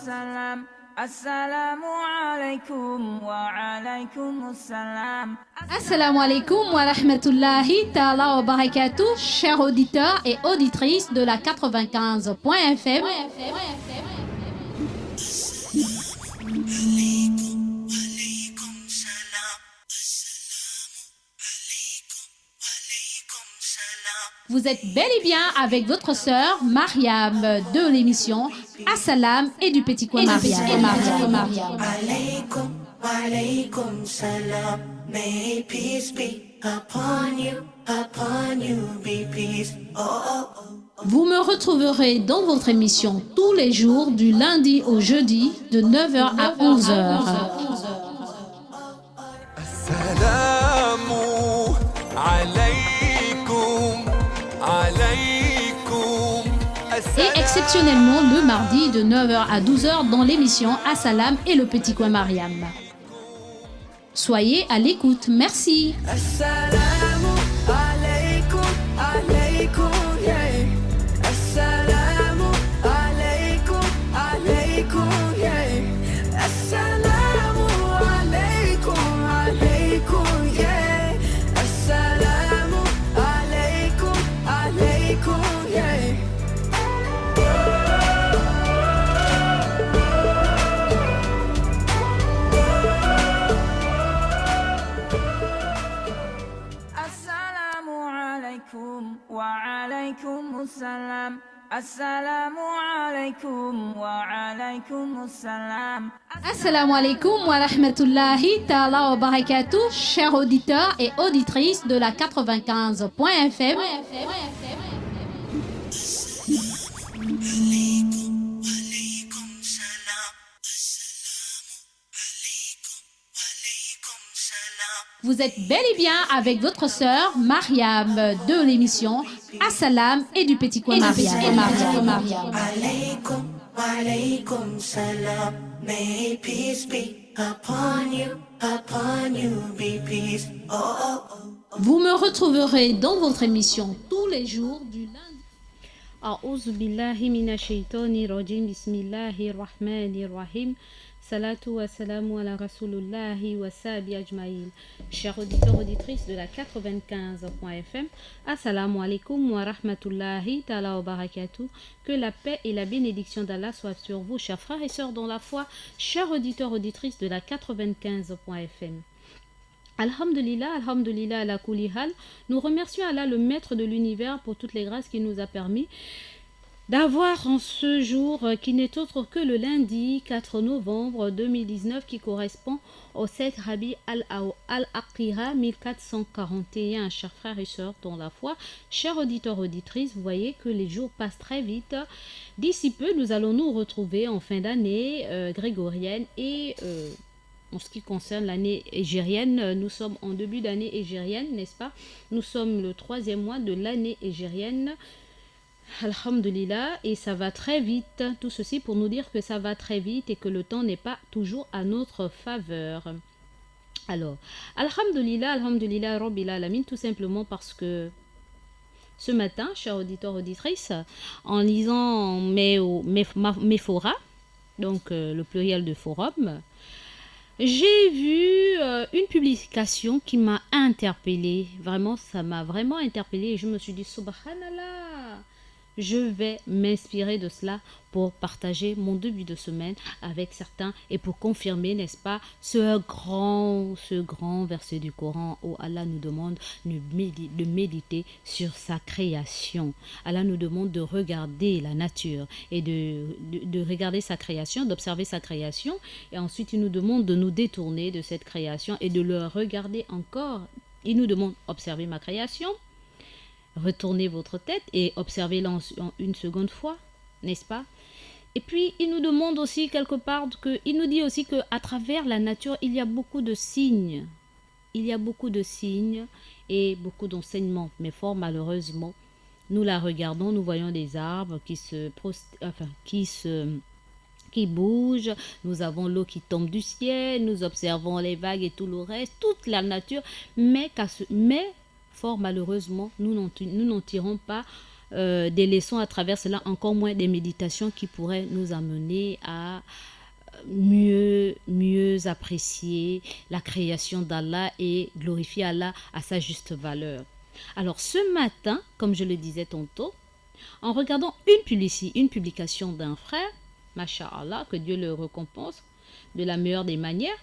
assalam. Assalamu alaikum wa alaikum assalam. Assalamu alaikum wa rahmatullahi ta'ala wa barakatuh, chers auditeurs et auditrices de la 95.fm. Vous êtes bel et bien avec votre sœur Mariam de l'émission Assalam et du petit coin Mariam. Alaykum, alaykum salam. May peace be upon you be peace. Oh, oh, oh. Vous me retrouverez dans votre émission tous les jours du lundi au jeudi de 9h à 11h. Assalamu alaykum, alaykum. Et exceptionnellement le mardi de 9h à 12h dans l'émission Assalam et le petit coin Mariam. Soyez à l'écoute, merci. Assalamu alaikum, alaikum, yeah. Assalamu alaikum, alaikum, yeah. Assalamu alaikum, alaikum, yeah. Assalamu alaikum, alaikum, yeah. وعليكم السلام. السلام عليكم وعليكم السلام. Assalamu alaikum wa rahmatullahi ta'ala wa barakatuh, chers auditeurs et auditrices de la 95.fm. Vous êtes bel et bien avec votre sœur Mariam de l'émission Assalam et du petit coin Mariam. Alaykum, alaykum salam. May peace be upon you be peace. Oh, oh, oh. Vous me retrouverez dans votre émission tous les jours du lundi. أعوذ بالله من الشيطان الرجيم بسم الله الرحمن الرحيم Salatu wa salamu ala Rasulullahi wa sahabi ajmaïl. Chers auditeurs, auditrices de la 95.fm, Assalamu alaikum wa rahmatullahi ta'ala wa barakatuh. Que la paix et la bénédiction d'Allah soient sur vous, chers frères et sœurs dans la foi, chers auditeurs, auditrices de la 95.fm. Alhamdulillah, alhamdulillah ala kulli hal. Nous remercions Allah, le maître de l'univers, pour toutes les grâces qu'il nous a permis d'avoir en ce jour qui n'est autre que le lundi 4 novembre 2019 qui correspond au 7 Rabi al-Aqira 1441. Chers frères et sœurs dans la foi, chers auditeurs auditrices, vous voyez que les jours passent très vite. D'ici peu, nous allons nous retrouver en fin d'année grégorienne et en ce qui concerne l'année égérienne, nous sommes en début d'année égérienne, n'est-ce pas? Nous sommes le 3e mois de l'année égérienne. Alhamdulillah, et ça va très vite. Tout ceci pour nous dire que ça va très vite et que le temps n'est pas toujours à notre faveur. Alors, Alhamdulillah, Alhamdulillah, Rabbil Alamin, tout simplement parce que ce matin, chers auditeurs, auditrices, en lisant mes forats, donc le pluriel de forum, j'ai vu une publication qui m'a interpellée. Vraiment, ça m'a vraiment interpellée et je me suis dit, Subhanallah, je vais m'inspirer de cela pour partager mon début de semaine avec certains et pour confirmer, n'est-ce pas, ce grand verset du Coran où Allah nous demande de méditer sur sa création. Allah nous demande de regarder la nature et de regarder sa création, d'observer sa création, et ensuite il nous demande de nous détourner de cette création et de le regarder encore. Il nous demande observer ma création. Retournez votre tête et observez-la en une seconde fois, n'est-ce pas? Et puis, il nous demande aussi quelque part, il nous dit aussi qu'à travers la nature, il y a beaucoup de signes. Il y a beaucoup de signes et beaucoup d'enseignements. Mais fort malheureusement, nous la regardons, nous voyons des arbres qui bougent, nous avons l'eau qui tombe du ciel, nous observons les vagues et tout le reste, toute la nature, mais fort malheureusement, nous n'en tirons pas des leçons à travers cela, encore moins des méditations qui pourraient nous amener à mieux apprécier la création d'Allah et glorifier Allah à sa juste valeur. Alors ce matin, comme je le disais tantôt, en regardant une publication d'un frère, Masha'Allah, que Dieu le récompense de la meilleure des manières,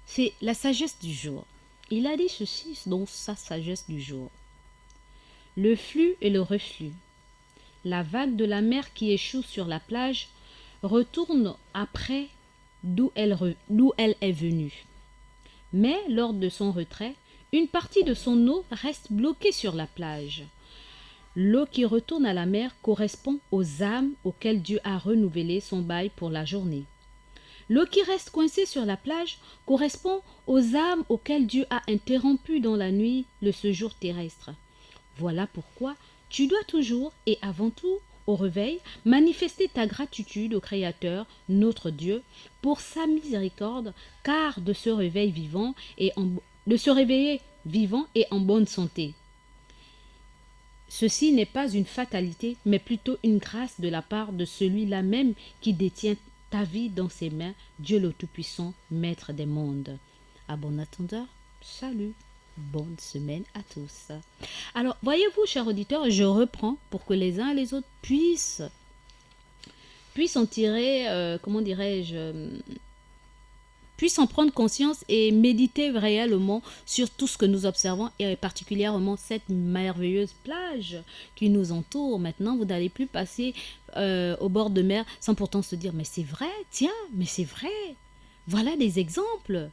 c'est la sagesse du jour. Il a dit ceci dans sa sagesse du jour. Le flux et le reflux. La vague de la mer qui échoue sur la plage retourne après d'où elle est venue. Mais lors de son retrait, une partie de son eau reste bloquée sur la plage. L'eau qui retourne à la mer correspond aux âmes auxquelles Dieu a renouvelé son bail pour la journée. L'eau qui reste coincée sur la plage correspond aux âmes auxquelles Dieu a interrompu dans la nuit le séjour terrestre. Voilà pourquoi tu dois toujours et avant tout, au réveil, manifester ta gratitude au Créateur, notre Dieu, pour sa miséricorde, car de se réveiller vivant et en bonne santé. Ceci n'est pas une fatalité, mais plutôt une grâce de la part de celui-là même qui détient ta vie dans ses mains, Dieu le Tout-Puissant, Maître des mondes. À bon attendeur, salut, bonne semaine à tous. Alors, voyez-vous, chers auditeurs, je reprends pour que les uns et les autres puissent en tirer, puissent en prendre conscience et méditer réellement sur tout ce que nous observons et particulièrement cette merveilleuse plage qui nous entoure. Maintenant, vous n'allez plus passer au bord de mer sans pourtant se dire « mais c'est vrai, tiens, mais c'est vrai ». Voilà des exemples.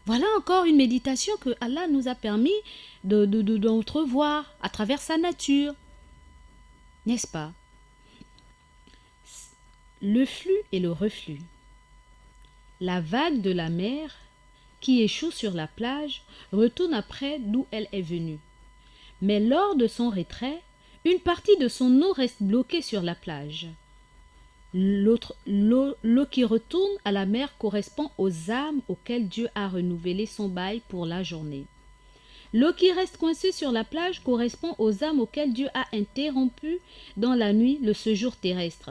Voilà encore une méditation que Allah nous a permis d'entrevoir à travers sa nature. N'est-ce pas? Le flux et le reflux. La vague de la mer qui échoue sur la plage retourne après d'où elle est venue. Mais lors de son retrait, une partie de son eau reste bloquée sur la plage. L'eau qui retourne à la mer correspond aux âmes auxquelles Dieu a renouvelé son bail pour la journée. L'eau qui reste coincée sur la plage correspond aux âmes auxquelles Dieu a interrompu dans la nuit le séjour terrestre.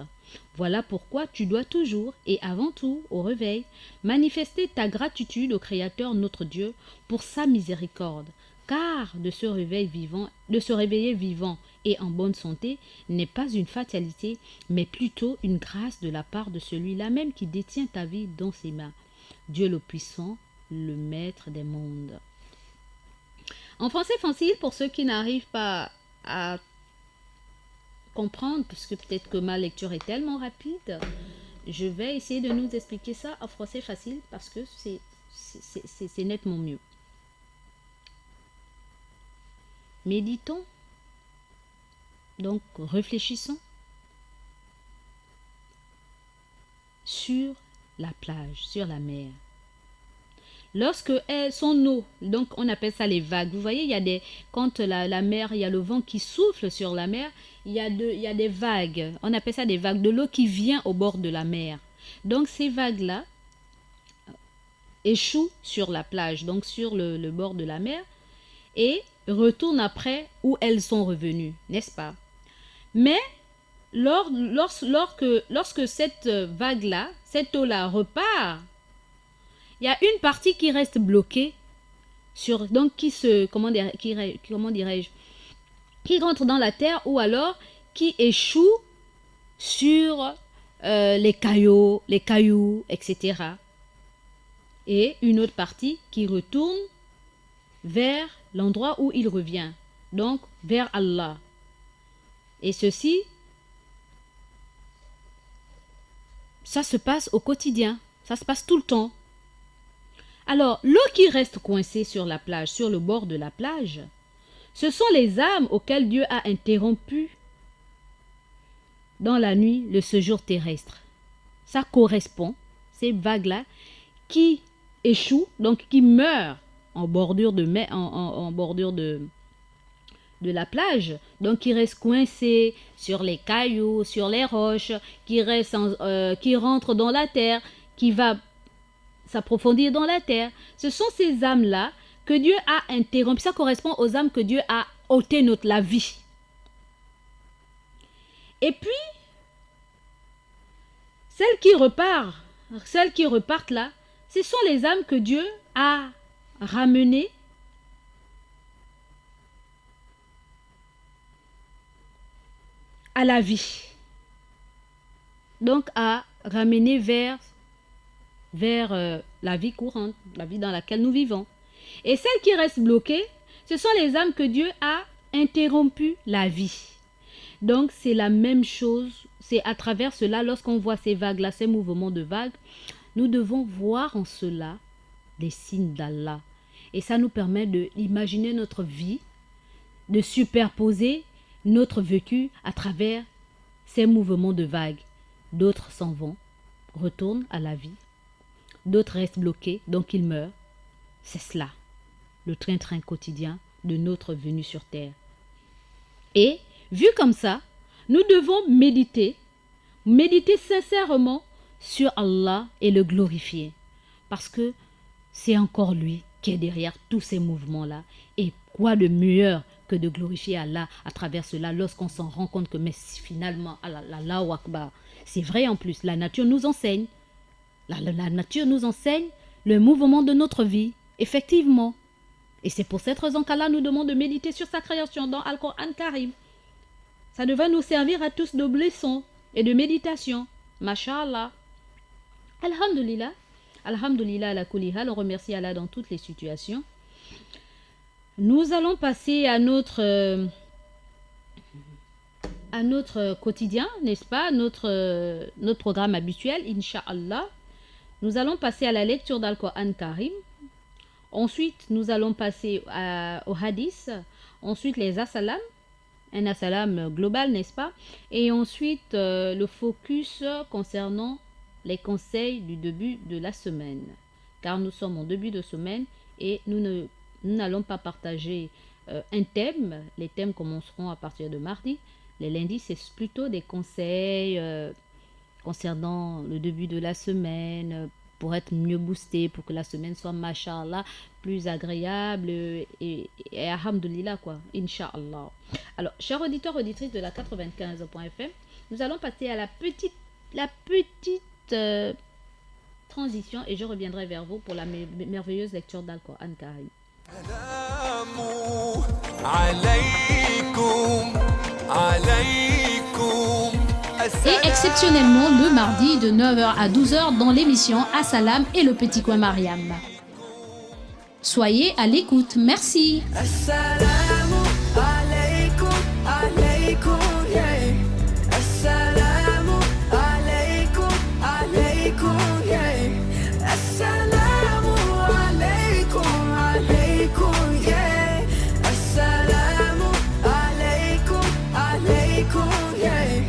Voilà pourquoi tu dois toujours et avant tout, au réveil, manifester ta gratitude au Créateur notre Dieu pour sa miséricorde, car de se réveiller vivant et en bonne santé n'est pas une fatalité, mais plutôt une grâce de la part de celui-là même qui détient ta vie dans ses mains. Dieu le puissant, le Maître des mondes. En français facile, pour ceux qui n'arrivent pas à comprendre, parce que peut-être que ma lecture est tellement rapide, je vais essayer de nous expliquer ça en français facile parce que c'est nettement mieux. Méditons, donc réfléchissons sur la plage, sur la mer. Lorsque son eau, donc on appelle ça les vagues. Vous voyez, quand la mer, il y a le vent qui souffle sur la mer, il y a des vagues. On appelle ça des vagues de l'eau qui vient au bord de la mer. Donc ces vagues-là échouent sur la plage, donc sur le bord de la mer, et retournent après où elles sont revenues, n'est-ce pas? Mais lorsque cette vague-là, cette eau-là repart, il y a une partie qui reste bloquée donc qui rentre dans la terre ou alors qui échoue sur les cailloux, etc. Et une autre partie qui retourne vers l'endroit où il revient, donc vers Allah. Et ceci, ça se passe au quotidien, ça se passe tout le temps. Alors, l'eau qui reste coincée sur la plage, sur le bord de la plage, ce sont les âmes auxquelles Dieu a interrompu dans la nuit le séjour terrestre. Ça correspond, ces vagues-là, qui échouent, donc qui meurent en bordure de la plage, donc qui restent coincés sur les cailloux, sur les roches, qui rentrent dans la terre, qui va s'approfondir dans la terre. Ce sont ces âmes-là que Dieu a interrompues. Ça correspond aux âmes que Dieu a ôté la vie. Et puis, celles qui repartent là, ce sont les âmes que Dieu a ramenées à la vie. Donc à ramener vers la vie courante, la vie dans laquelle nous vivons. Et celles qui restent bloquées, ce sont les âmes que Dieu a interrompu la vie. Donc c'est la même chose, c'est à travers cela, lorsqu'on voit ces vagues-là, ces mouvements de vagues, nous devons voir en cela des signes d'Allah. Et ça nous permet d'imaginer notre vie, de superposer notre vécu à travers ces mouvements de vagues. D'autres s'en vont, retournent à la vie. D'autres restent bloqués, donc ils meurent. C'est cela, le train-train quotidien de notre venue sur terre. Et, vu comme ça, nous devons méditer sincèrement sur Allah et le glorifier. Parce que c'est encore lui qui est derrière tous ces mouvements-là. Et quoi de mieux que de glorifier Allah à travers cela lorsqu'on s'en rend compte que mais finalement, Allahu Akbar, c'est vrai en plus, la nature nous enseigne. La nature nous enseigne le mouvement de notre vie, effectivement. Et c'est pour cette raison qu'Allah nous demande de méditer sur sa création dans Al-Qur'an Karim. Ça devrait nous servir à tous de leçons et de méditation. Masha'Allah. Alhamdulillah. Alhamdulillah ala kulli hal. On remercie Allah dans toutes les situations. Nous allons passer à notre quotidien, n'est-ce pas, notre programme habituel, Inch'Allah. Nous allons passer à la lecture d'Al-Qur'an Karim. Ensuite, nous allons passer au hadith. Ensuite, les assalam. Un assalam global, n'est-ce pas? Et ensuite, le focus concernant les conseils du début de la semaine. Car nous sommes en début de semaine et nous n'allons pas partager un thème. Les thèmes commenceront à partir de mardi. Les lundis, c'est plutôt des conseils concernant le début de la semaine, pour être mieux boosté, pour que la semaine soit, mashallah, plus agréable et alhamdulillah, quoi, inch'Allah. Alors, chers auditeurs, auditrices de la 95.fm, nous allons passer à la petite transition et je reviendrai vers vous pour la merveilleuse lecture d'Al-Qur'an Karim. Et exceptionnellement le mardi de 9h à 12h dans l'émission Assalam et le Petit Coin Mariam. Soyez à l'écoute, merci. Assalamu alaikum, alaikum, yeah. Assalamu alaikum, alaikum, yeah. Assalamu alaikum, alaikum, yeah. Assalamu alaikum, alaikum, yeah.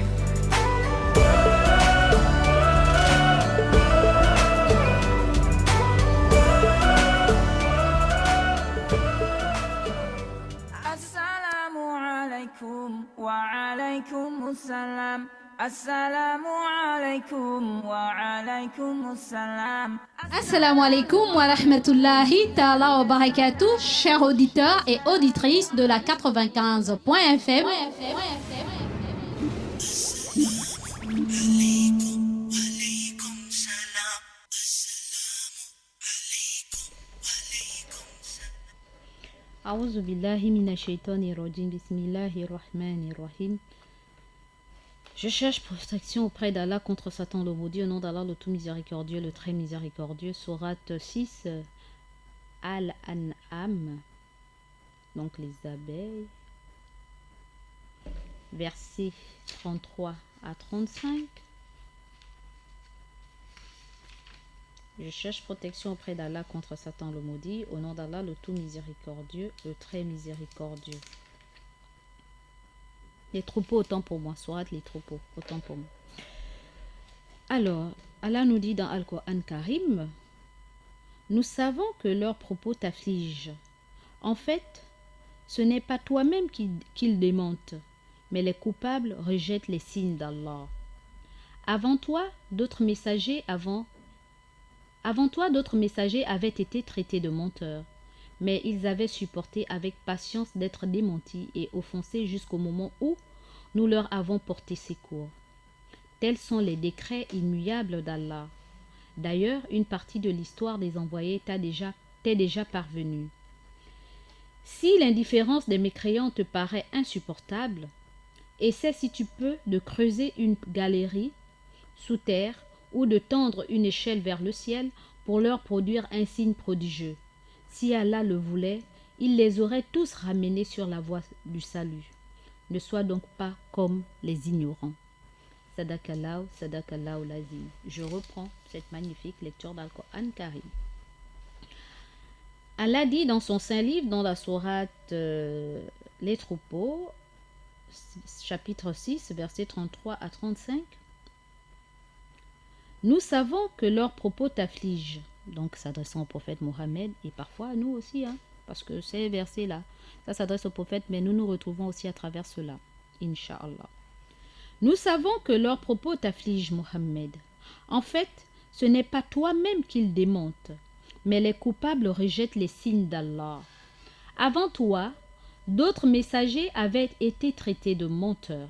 وعليكم السلام السلام عليكم وعليكم السلام. Assalamu alaikum wa rahmatullahi ta'ala wa barakatuh, chers auditeurs et auditrices de la 95.fm. A'udhu billahi minash shaitani rajim. Bismillahir rahmanir rahim. Je cherche protection auprès d'Allah contre Satan le maudit, au nom d'Allah le tout miséricordieux, le très miséricordieux. Sourate 6 Al-An'am, donc les abeilles, versets 33 à 35. Je cherche protection auprès d'Allah contre Satan le maudit, au nom d'Allah le tout miséricordieux, le très miséricordieux. Les troupeaux, autant pour moi. Sourate les troupeaux, autant pour moi. Alors, Allah nous dit dans Al-Qur'an Karim, nous savons que leurs propos t'affligent. En fait, ce n'est pas toi-même qu'ils démentent, mais les coupables rejettent les signes d'Allah. Avant toi, d'autres messagers avaient été traités de menteurs, mais ils avaient supporté avec patience d'être démentis et offensés jusqu'au moment où nous leur avons porté secours. Tels sont les décrets immuables d'Allah. D'ailleurs, une partie de l'histoire des envoyés t'est déjà parvenue. Si l'indifférence des mécréants te paraît insupportable, essaie si tu peux de creuser une galerie sous terre ou de tendre une échelle vers le ciel pour leur produire un signe prodigieux. Si Allah le voulait, il les aurait tous ramenés sur la voie du salut. Ne sois donc pas comme les ignorants. Sadakallahu lazim. Je reprends cette magnifique lecture d'Al-Qur'an Karim. Allah dit dans son saint livre, dans la sourate Les troupeaux, chapitre 6, versets 33 à 35. Nous savons que leurs propos t'affligent, donc s'adressant au prophète Mohammed et parfois à nous aussi, parce que ces versets-là, ça s'adresse au prophète, mais nous nous retrouvons aussi à travers cela, Inch'Allah. Nous savons que leurs propos t'affligent, Mohammed. En fait, ce n'est pas toi-même qu'ils démontent, mais les coupables rejettent les signes d'Allah. Avant toi, d'autres messagers avaient été traités de menteurs,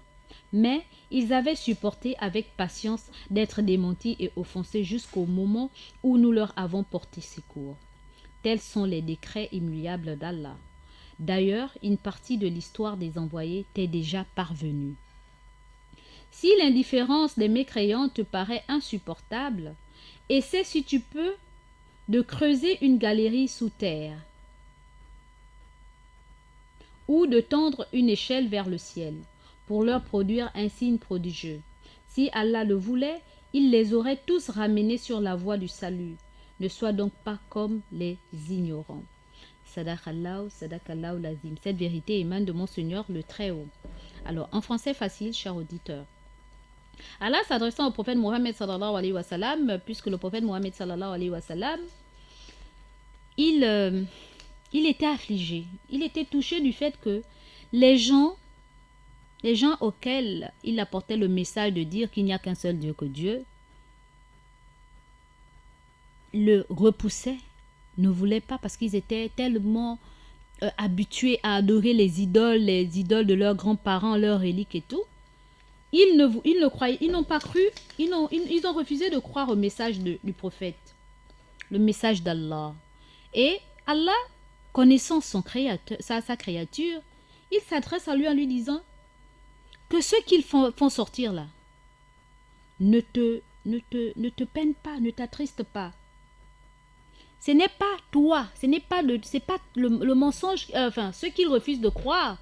mais ils avaient supporté avec patience d'être démentis et offensés jusqu'au moment où nous leur avons porté secours. Tels sont les décrets immuables d'Allah. D'ailleurs, une partie de l'histoire des envoyés t'est déjà parvenue. Si l'indifférence des mécréants te paraît insupportable, essaie si tu peux de creuser une galerie sous terre ou de tendre une échelle vers le ciel pour leur produire un signe prodigieux. Si Allah le voulait, il les aurait tous ramenés sur la voie du salut. Ne sois donc pas comme les ignorants. Sadakallahu lazim. Cette vérité émane de mon Seigneur le Très-Haut. Alors, en français facile, chers auditeurs. Allah s'adressant au prophète Mohammed sallallahu alayhi wa sallam, puisque le prophète Mohammed sallallahu alayhi wa sallam, il était affligé. Il était touché du fait que les gens auxquels il apportait le message de dire qu'il n'y a qu'un seul Dieu que Dieu, le repoussaient, ne voulaient pas parce qu'ils étaient tellement habitués à adorer les idoles de leurs grands-parents, leurs reliques et tout. Ils ne croyaient, ils n'ont pas cru, ils ont refusé de croire au message du prophète, le message d'Allah. Et Allah, connaissant sa créature, il s'adresse à lui en lui disant que ceux qu'ils font sortir là ne te peine pas, ne t'attriste pas. Ce n'est pas toi, c'est pas le mensonge, ce qu'ils refusent de croire,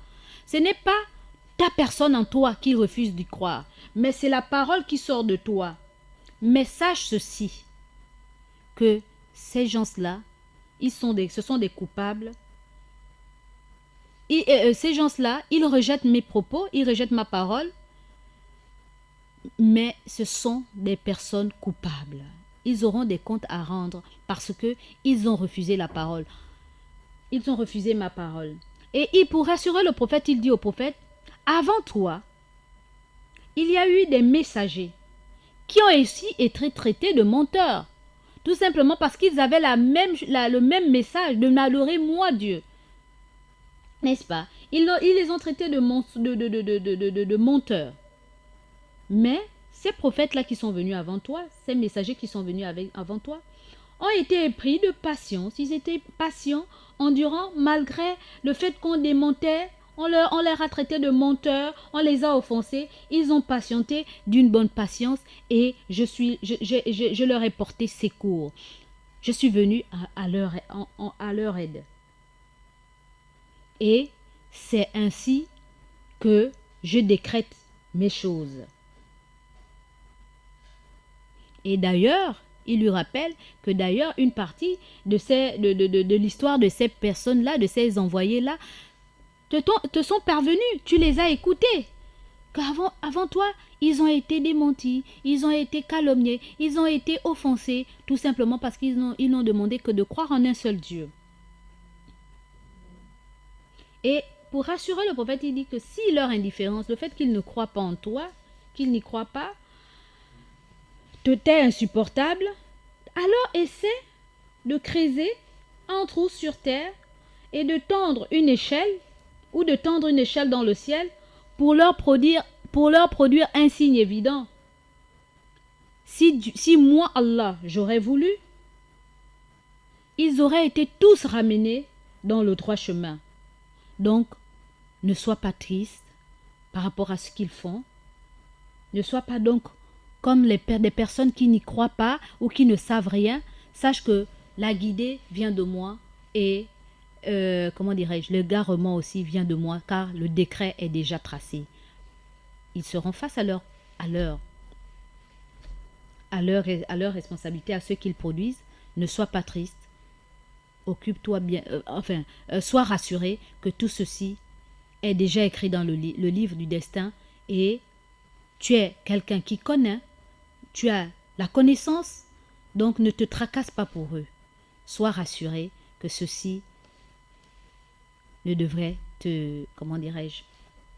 ce n'est pas ta personne en toi qu'ils refusent d'y croire, mais c'est la parole qui sort de toi. Mais sache ceci, que ces gens-là, ce sont des coupables. Et ces gens-là, ils rejettent mes propos, ils rejettent ma parole, mais ce sont des personnes coupables. Ils auront des comptes à rendre parce que ils ont refusé la parole. Ils ont refusé ma parole. Et pour rassurer le prophète, il dit au prophète, avant toi, il y a eu des messagers qui ont aussi été traités de menteurs. Tout simplement parce qu'ils avaient le même message de m'adorer moi Dieu. N'est-ce pas? Ils les ont traités de menteurs. Mais ces prophètes-là qui sont venus avant toi, ces messagers qui sont venus avant toi, ont été pris de patience. Ils étaient patients, endurants, malgré le fait qu'on démentait, on leur a traités de menteurs, on les a offensés. Ils ont patienté d'une bonne patience et je leur ai porté secours. Je suis venu à leur aide. Et c'est ainsi que je décrète mes choses. Et d'ailleurs, il lui rappelle que d'ailleurs, une partie de l'histoire de ces personnes-là, de ces envoyés-là, te sont parvenus. Tu les as écoutés. Avant toi, ils ont été démentis, ils ont été calomniés, ils ont été offensés, tout simplement parce qu'ils n'ont demandé que de croire en un seul Dieu. Et pour rassurer le prophète, il dit que si leur indifférence, le fait qu'ils ne croient pas en toi, qu'ils n'y croient pas, t'est insupportable, alors essaie de creuser un trou sur terre et de tendre une échelle ou de tendre une échelle dans le ciel pour leur produire pour leur produire un signe évident. Si moi, Allah, j'aurais voulu, ils auraient été tous ramenés dans le droit chemin. Donc, ne sois pas triste par rapport à ce qu'ils font. Ne sois pas donc comme des personnes qui n'y croient pas ou qui ne savent rien. Sache que la guidée vient de moi et, l'égarement aussi vient de moi, car le décret est déjà tracé. Ils seront face à leur responsabilité, à ce qu'ils produisent. Ne sois pas triste. Occupe-toi bien, sois rassuré que tout ceci est déjà écrit dans le livre du destin et tu es quelqu'un qui connaît, tu as la connaissance, donc ne te tracasse pas pour eux. Sois rassuré que ceci ne devrait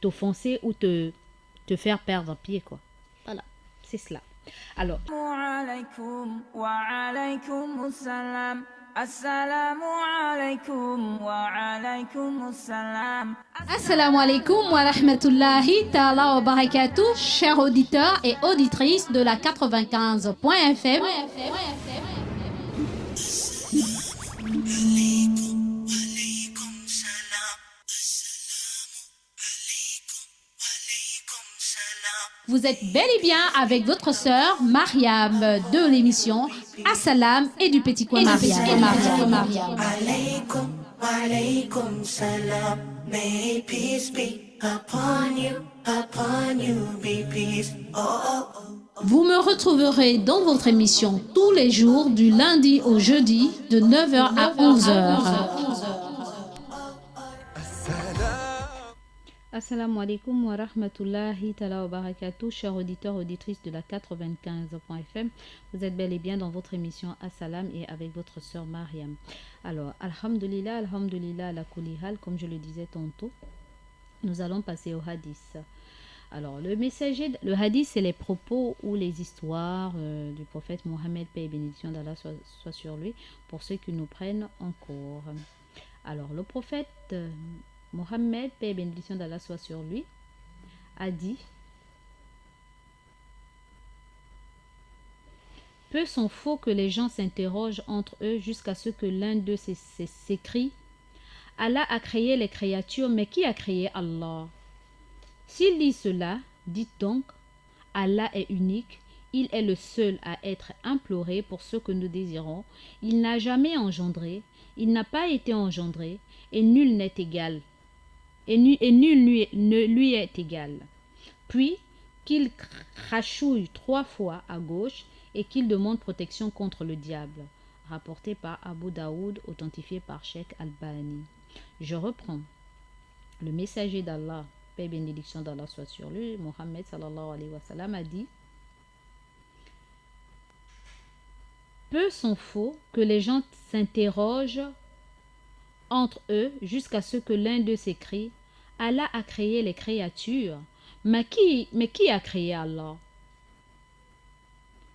t'offenser ou te faire perdre pied, quoi. Voilà, c'est cela. Alors, Assalamu alaikum wa alaikum assalam. Assalamu alaikum wa rahmatullahi ta'ala wa barakatuh, chers auditeurs et auditrices de la 95.fm. Vous êtes bel et bien avec votre sœur Mariam de l'émission Assalam et du Petit Coin Mariam. Alaykum, alaykum salam. May peace be upon you, be peace. Oh, oh, oh. Vous me retrouverez dans votre émission tous les jours du lundi au jeudi de 9h à 11h. Assalamu alaikum wa rahmatullahi ta'ala wa barakatuh, chers auditeurs, auditrices de la 95.fm. Vous êtes bel et bien dans votre émission Assalam et avec votre sœur Mariam. Alors, alhamdulillah, la kulihal, comme je le disais tantôt, nous allons passer au hadith. Alors, le hadith, c'est les propos ou les histoires du prophète Mohammed, paix et bénédiction d'Allah soit sur lui, pour ceux qui nous prennent en cours. Alors, le prophète Mohammed, paix et bénédiction d'Allah soit sur lui, a dit: peu s'en faut que les gens s'interrogent entre eux jusqu'à ce que l'un d'eux s'écrie: Allah a créé les créatures, mais qui a créé Allah? S'il dit cela, dites donc: Allah est unique, il est le seul à être imploré pour ce que nous désirons, il n'a jamais engendré, il n'a pas été engendré, et nul n'est égal. Et nul ne lui est égal. Puis qu'il crachouille 3 fois à gauche et qu'il demande protection contre le diable. Rapporté par Abu Daoud, authentifié par Cheikh Albani. Je reprends. Le messager d'Allah, paix et bénédiction d'Allah soit sur lui, Mohammed sallallahu alayhi wa sallam, a dit: peu s'en faut que les gens s'interrogent entre eux jusqu'à ce que l'un d'eux s'écrie: Allah a créé les créatures, mais qui a créé Allah?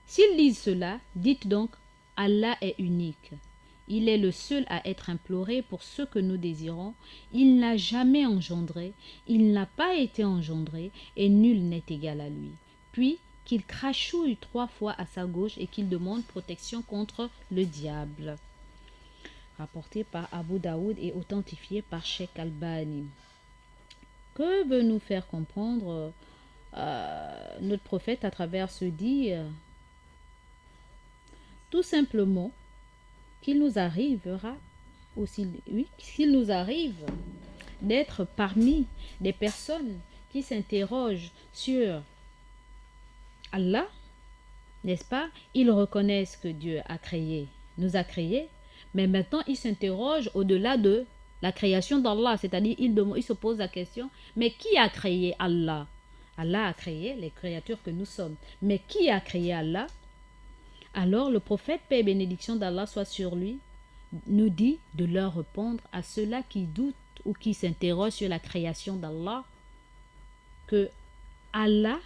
S'ils disent cela, dites donc: Allah est unique, il est le seul à être imploré pour ce que nous désirons, il n'a jamais engendré, il n'a pas été engendré, et nul n'est égal à lui. Puis qu'il crachouille 3 fois à sa gauche et qu'il demande protection contre le diable. Rapporté par Abu Daoud et authentifié par Cheikh Albani. Que veut nous faire comprendre notre prophète à travers ce dit? Tout simplement qu'il nous arrivera, ou s'il nous arrive d'être parmi des personnes qui s'interrogent sur Allah, n'est-ce pas? Ils reconnaissent que Dieu nous a créés, mais maintenant, il s'interroge au-delà de la création d'Allah. C'est-à-dire, il se pose la question: mais qui a créé Allah? Allah a créé les créatures que nous sommes. Mais qui a créé Allah? Alors, le prophète, paix et bénédiction d'Allah soit sur lui, nous dit de leur répondre à ceux-là qui doutent ou qui s'interrogent sur la création d'Allah, que Allah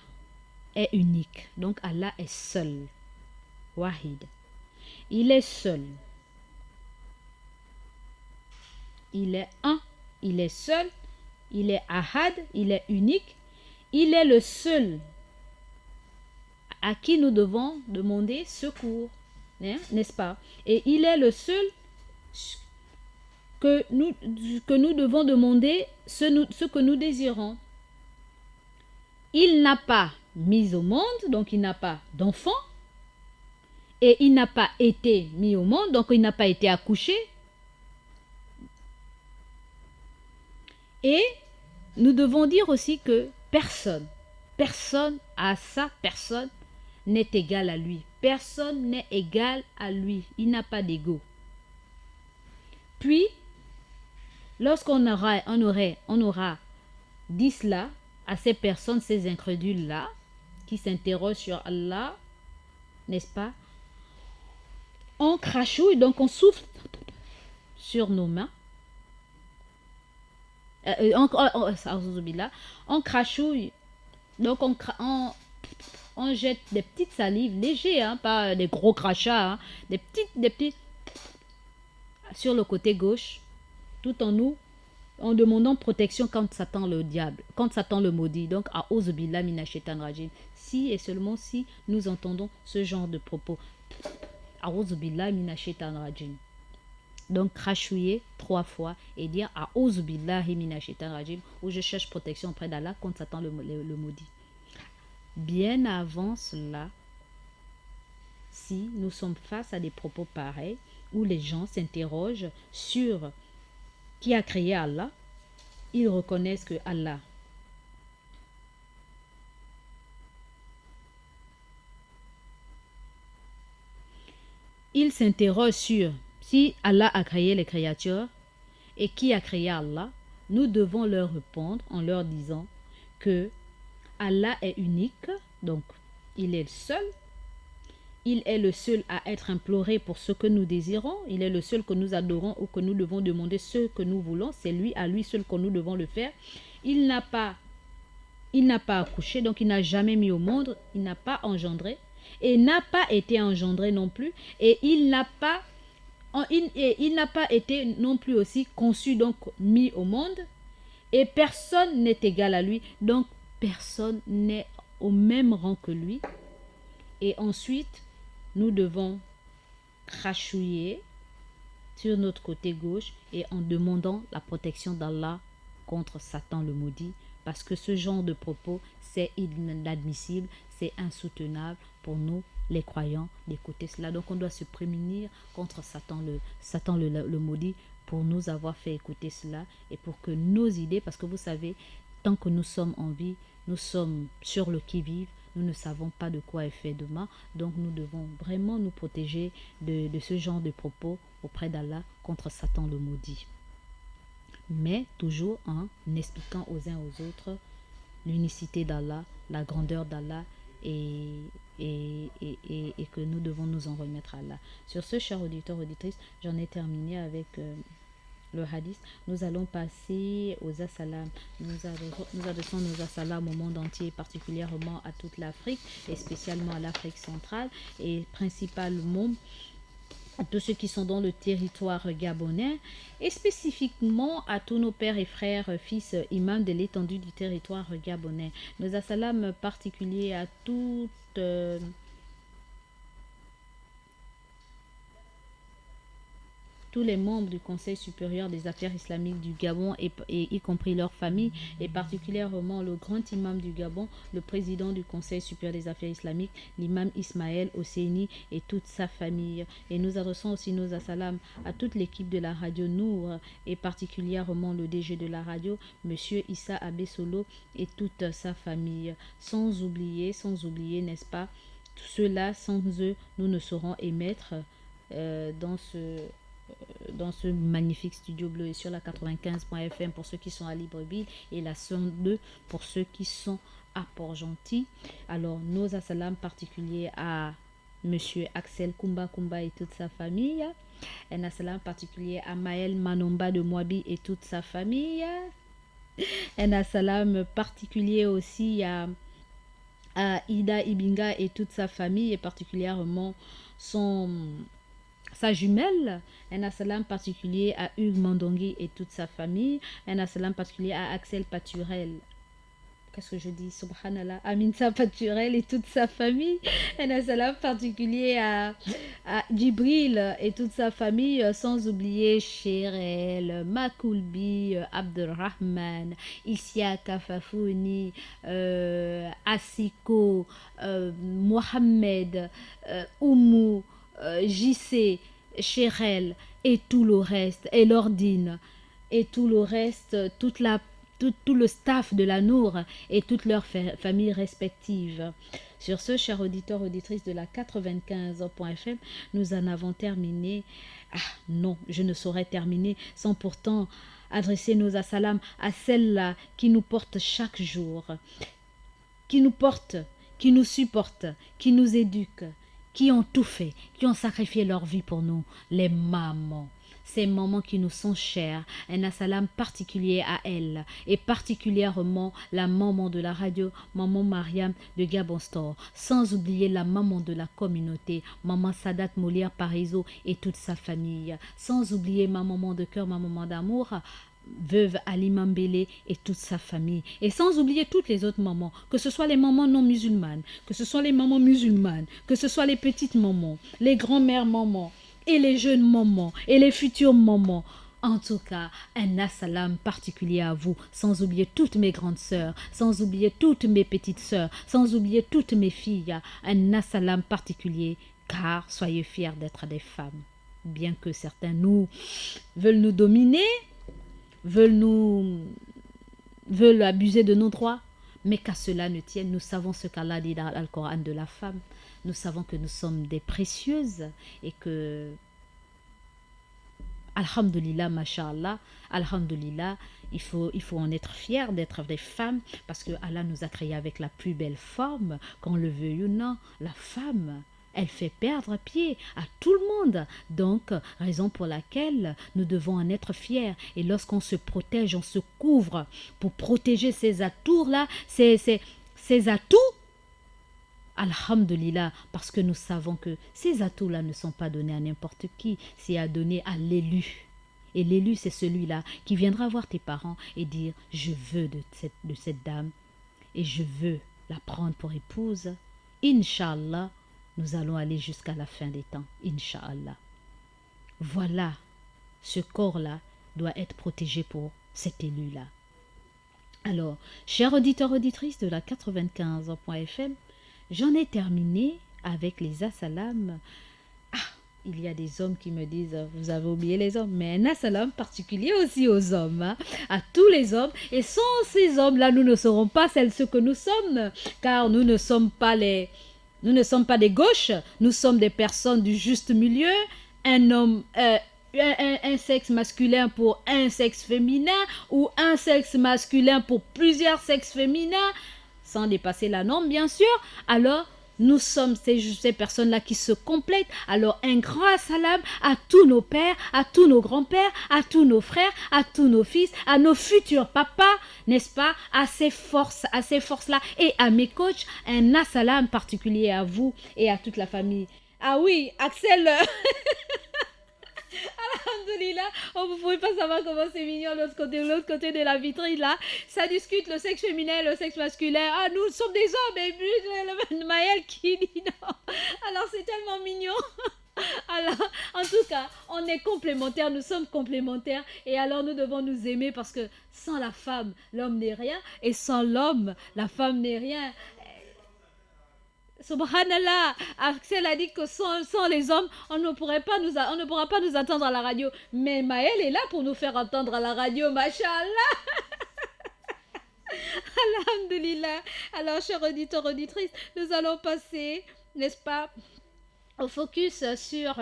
est unique. Donc, Allah est seul. Wahid. Il est seul. Il est un, il est seul, il est ahad, il est unique, il est le seul à qui nous devons demander secours, hein, n'est-ce pas? Et il est le seul que nous devons demander ce que nous désirons. Il n'a pas mis au monde, donc il n'a pas d'enfant, et il n'a pas été mis au monde, donc il n'a pas été accouché. Et nous devons dire aussi que personne à ça, personne n'est égal à lui. Personne n'est égal à lui. Il n'a pas d'ego. Puis, lorsqu'on aura dit cela à ces personnes, ces incrédules-là, qui s'interrogent sur Allah, n'est-ce pas? On crachouille, donc on souffle sur nos mains. On crachouille, donc on jette des petites salives légères, hein, pas des gros crachats, hein, des petites sur le côté gauche, tout en demandant protection quand Satan le diable, quand Satan le maudit. Donc à Auzubillah minash shaitanir rajim. Si et seulement si nous entendons ce genre de propos, à Auzubillah minash shaitanir rajim. Donc crachouiller 3 fois et dire à Auzubillahi minash shaitanir rajim, où je cherche protection auprès d'Allah quand Satan le maudit. Bien avant cela, si nous sommes face à des propos pareils, où les gens s'interrogent sur qui a créé Allah, ils reconnaissent que Allah ils s'interrogent sur si Allah a créé les créatures et qui a créé Allah. Nous devons leur répondre en leur disant que Allah est unique, donc il est le seul. Il est le seul à être imploré pour ce que nous désirons. Il est le seul que nous adorons ou que nous devons demander ce que nous voulons. C'est lui, à lui seul que nous devons le faire. Il n'a pas accouché, donc il n'a jamais mis au monde. Il n'a pas engendré et n'a pas été engendré non plus. Et il n'a pas été non plus aussi conçu, donc mis au monde. Et personne n'est égal à lui. Donc personne n'est au même rang que lui. Et ensuite, nous devons crachouiller sur notre côté gauche et en demandant la protection d'Allah contre Satan le maudit, parce que ce genre de propos, c'est inadmissible, c'est insoutenable pour nous, les croyants, d'écouter cela. Donc on doit se prémunir contre Satan le maudit pour nous avoir fait écouter cela et pour que nos idées, parce que vous savez, tant que nous sommes en vie, nous sommes sur le qui-vive, nous ne savons pas de quoi est fait demain, donc nous devons vraiment nous protéger de ce genre de propos auprès d'Allah contre Satan le maudit. Mais toujours en expliquant aux uns aux autres l'unicité d'Allah, la grandeur d'Allah et que nous devons nous en remettre à Allah. Sur ce, chers auditeurs, auditrices, j'en ai terminé avec le hadith. Nous allons passer aux assalam. Nous adressons nos assalam au monde entier, particulièrement à toute l'Afrique et spécialement à l'Afrique centrale et principalement à tous ceux qui sont dans le territoire gabonais et spécifiquement à tous nos pères et frères, fils, imams de l'étendue du territoire gabonais. Nos assalam particuliers à toutes tous les membres du Conseil supérieur des affaires islamiques du Gabon et y compris leurs familles et particulièrement le grand imam du Gabon, le président du Conseil supérieur des affaires islamiques, l'imam Ismaël Hosseini et toute sa famille. Et nous adressons aussi nos assalam à toute l'équipe de la radio Nour et particulièrement le DG de la radio, monsieur Issa Abessolo et toute sa famille. Sans oublier, n'est-ce pas, tout cela, sans eux, nous ne saurons émettre dans ce magnifique studio bleu et sur la 95.fm pour ceux qui sont à Libreville et la 102 pour ceux qui sont à Port-Gentil. Alors nos assalam particuliers à monsieur Axel Kumba et toute sa famille, un assalam particulier à Maël Manomba de Moabi et toute sa famille, un assalam particulier aussi à Ida Ibinga et toute sa famille et particulièrement sa jumelle, un assalam particulier à Hugues Mandongui et toute sa famille, un assalam particulier à Axel Paturel qu'est-ce que je dis, subhanallah, Aminsa Paturel et toute sa famille. Un salam particulier à Djibril et toute sa famille, sans oublier Cherel, Makoulbi, Abdelrahman, Issia Kafafouni, Asiko, Mohamed, Oumou, JC, Cherel et tout le reste, et Lordine, et tout le reste, tout le staff de la Nour et toutes leurs familles respectives. Sur ce, chers auditeurs, auditrices de la 95.fm, nous en avons terminé. Ah non, je ne saurais terminer sans pourtant adresser nos assalams à celles-là qui nous portent chaque jour, qui nous portent, qui nous supportent, qui nous éduquent, qui ont tout fait, qui ont sacrifié leur vie pour nous, les mamans. Ces mamans qui nous sont chères, un assalam particulier à elles, et particulièrement la maman de la radio, maman Mariam de Gabon Store, sans oublier la maman de la communauté, maman Sadat Molière Parizeau et toute sa famille, sans oublier ma maman de cœur, ma maman d'amour, veuve Ali Mambélé et toute sa famille, et sans oublier toutes les autres mamans, que ce soit les mamans non musulmanes, que ce soit les mamans musulmanes, que ce soit les petites mamans, les grand-mères mamans, et les jeunes mamans, et les futures mamans. En tout cas, un assalam particulier à vous, sans oublier toutes mes grandes sœurs, sans oublier toutes mes petites sœurs, sans oublier toutes mes filles, un assalam particulier, car soyez fiers d'être des femmes. Bien que certains veulent nous dominer, veulent abuser de nos droits, mais qu'à cela ne tienne, nous savons ce qu'Allah dit dans le Coran de la femme. Nous savons que nous sommes des précieuses et que, alhamdulillah, mashallah, alhamdulillah, il faut en être fier d'être des femmes parce que Allah nous a créés avec la plus belle forme, qu'on le veuille ou non. La femme, elle fait perdre pied à tout le monde. Donc, raison pour laquelle nous devons en être fiers. Et lorsqu'on se protège, on se couvre pour protéger ces atours-là, ces atouts, alhamdulillah, parce que nous savons que ces atouts-là ne sont pas donnés à n'importe qui, c'est à donner à l'élu. Et l'élu, c'est celui-là qui viendra voir tes parents et dire « Je veux de cette dame et je veux la prendre pour épouse. » Inch'Allah, nous allons aller jusqu'à la fin des temps. Inch'Allah. Voilà, ce corps-là doit être protégé pour cet élu-là. Alors, chers auditeurs, auditrices de la 95.fm, j'en ai terminé avec les assalams. Ah, il y a des hommes qui me disent, vous avez oublié les hommes, mais un assalam particulier aussi aux hommes, hein, à tous les hommes. Et sans ces hommes-là, nous ne serons pas ce que nous sommes, car nous ne sommes pas des gauches, nous sommes des personnes du juste milieu, un homme, un sexe masculin pour un sexe féminin, ou un sexe masculin pour plusieurs sexes féminins, sans dépasser la norme, bien sûr. Alors, nous sommes ces personnes-là qui se complètent. Alors, un grand salam à tous nos pères, à tous nos grands-pères, à tous nos frères, à tous nos fils, à nos futurs papas, n'est-ce pas, à ces forces-là, et à mes coachs, un assalam particulier à vous et à toute la famille. Ah oui, Axel Alhamdulillah, oh, vous pouvez pas savoir comment c'est mignon de l'autre côté de la vitrine là. Ça discute le sexe féminin, le sexe masculin. Ah, nous sommes des hommes et puis le Maël qui dit non. Alors c'est tellement mignon. Alors, en tout cas, on est complémentaires, nous sommes complémentaires et alors nous devons nous aimer parce que sans la femme, l'homme n'est rien et sans l'homme, la femme n'est rien. Subhanallah, Axel a dit que sans les hommes, on ne pourra pas nous entendre à la radio. Mais Maël est là pour nous faire entendre à la radio, mashallah. Alhamdulillah. Alors, chers auditeurs, auditrices, nous allons passer, n'est-ce pas, au focus sur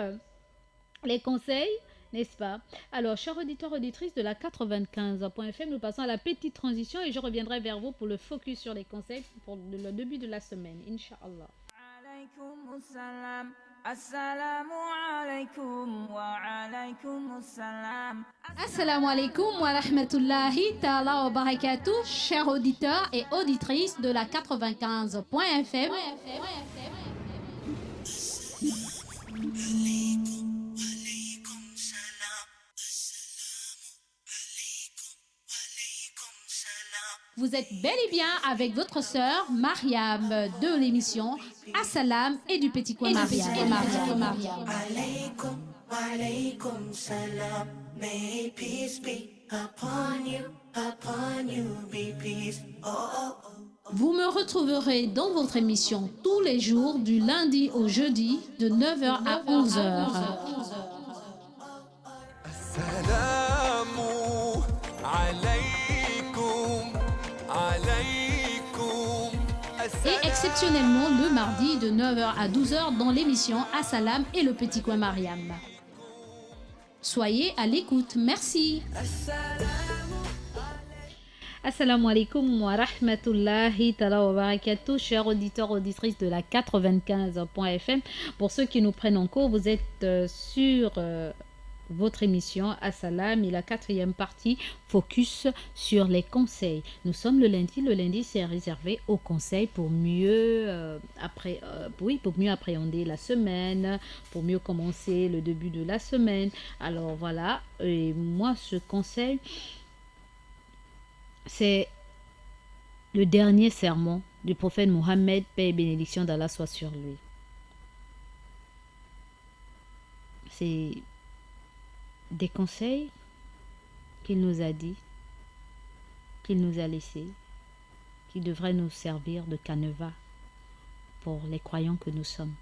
les conseils, n'est-ce pas? Alors, chers auditeurs, auditrices de la 95.fm, nous passons à la petite transition et je reviendrai vers vous pour le focus sur les conseils pour le début de la semaine, Inch'Allah. Alaykoum salam. Assalamu alaikum wa alaykum salam. Assalamu alaikum wa rahmatullahi ta'ala wa barakatuh, chers auditeurs et auditrices de la 95.fm. Vous êtes bel et bien avec votre sœur Mariam de l'émission Assalam et du Petit Coin Mariam. Alaykum, alaykum salam. May peace be upon you, be peace. Oh, oh, oh. Vous me retrouverez dans votre émission tous les jours du lundi au jeudi de 9h à 11h. السلام عليكم عليكم Et exceptionnellement le mardi de 9h à 12h dans l'émission Assalam et le Petit Coin Mariam. Soyez à l'écoute. Merci. Assalamu alaikum wa rahmatullahi ta'ala wa barakatuh, chers auditeurs, auditrices de la 95.fm. Pour ceux qui nous prennent en cours, vous êtes sur votre émission Assalam et la 4e partie focus sur les conseils. Nous sommes le lundi c'est réservé aux conseils pour mieux, pour mieux appréhender la semaine, pour mieux commencer le début de la semaine. Alors voilà, et moi ce conseil, c'est le dernier sermon du prophète Mohammed, paix et bénédiction d'Allah soit sur lui. C'est des conseils qu'il nous a dit, qu'il nous a laissés, qui devraient nous servir de canevas pour les croyants que nous sommes.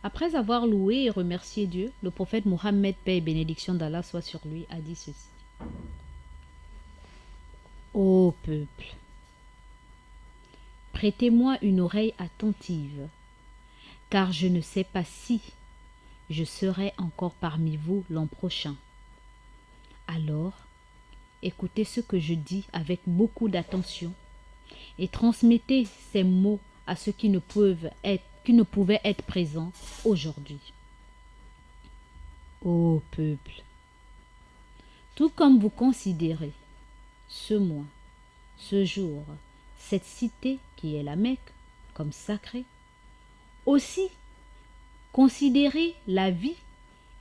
Après avoir loué et remercié Dieu, le prophète Mohammed, paix et bénédiction d'Allah soit sur lui, a dit ceci. Ô peuple, prêtez-moi une oreille attentive, car je ne sais pas si je serai encore parmi vous l'an prochain. Alors, écoutez ce que je dis avec beaucoup d'attention et transmettez ces mots à ceux qui ne pouvaient être présents aujourd'hui. Ô peuple, tout comme vous considérez ce mois, ce jour, cette cité qui est la Mecque comme sacrée, aussi considérez la vie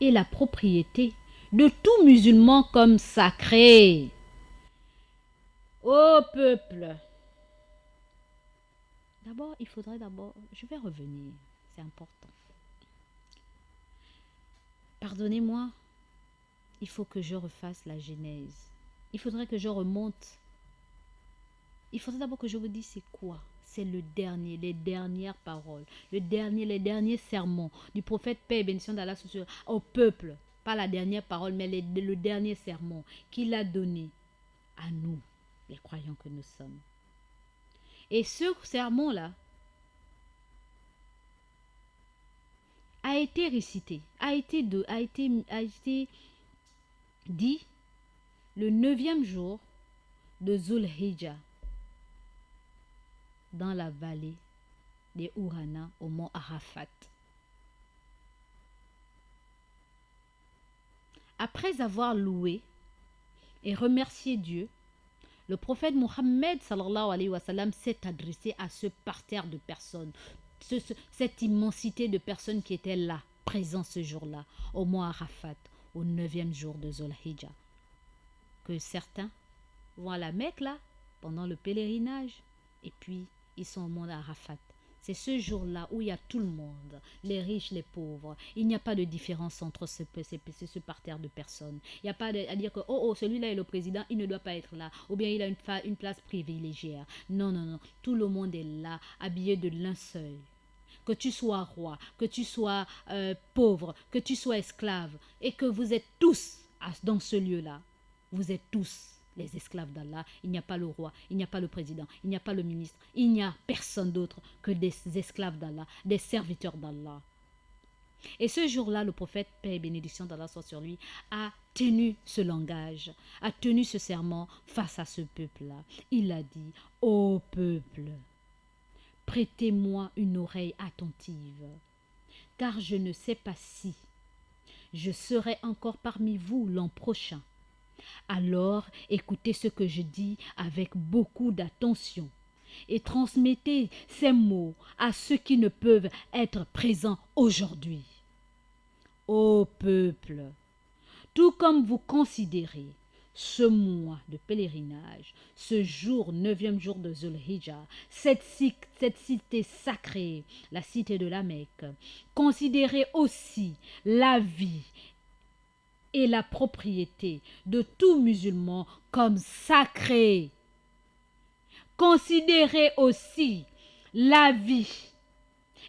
et la propriété de tout musulman comme sacrée. Ô peuple, je vais revenir, c'est important. Pardonnez-moi, il faut que je refasse la genèse. Il faudrait que je remonte. Il faudrait d'abord que je vous dise c'est quoi. C'est les dernières paroles, les derniers sermons du prophète paix et bénédiction d'Allah au peuple. Pas la dernière parole, mais le dernier sermon qu'il a donné à nous, les croyants que nous sommes. Et ce sermon-là a été récité, a été dit le 9e jour de Zulhijjah dans la vallée des Urana au mont Arafat. Après avoir loué et remercié Dieu, le prophète Mohammed sallallahu alayhi wa sallam s'est adressé à ce parterre de personnes, cette immensité de personnes qui étaient là, présents ce jour-là, au mont Arafat, au 9e jour de Zulhijjah. Que certains vont à la Mecque là, pendant le pèlerinage, et puis ils sont au mont Arafat. C'est ce jour-là où il y a tout le monde, les riches, les pauvres. Il n'y a pas de différence entre ce parterre de personnes. Il n'y a pas à dire que celui-là est le président, il ne doit pas être là. Ou bien il a une place privilégiée. Non. Tout le monde est là, habillé de linceul. Que tu sois roi, que tu sois pauvre, que tu sois esclave, et que vous êtes tous dans ce lieu-là. Vous êtes tous les esclaves d'Allah. Il n'y a pas le roi, il n'y a pas le président, il n'y a pas le ministre, il n'y a personne d'autre que des esclaves d'Allah, des serviteurs d'Allah. Et ce jour-là, le prophète, paix et bénédiction d'Allah soit sur lui, a tenu ce langage, a tenu ce serment face à ce peuple-là. Il a dit, ô peuple, prêtez-moi une oreille attentive, car je ne sais pas si je serai encore parmi vous l'an prochain. Alors, écoutez ce que je dis avec beaucoup d'attention et transmettez ces mots à ceux qui ne peuvent être présents aujourd'hui. Ô peuple, tout comme vous considérez ce mois de pèlerinage, ce jour, 9e jour de Zulhijjah, cette cité sacrée, la cité de la Mecque, considérez aussi la vie et la propriété de tout musulman comme sacrée. Considérez aussi la vie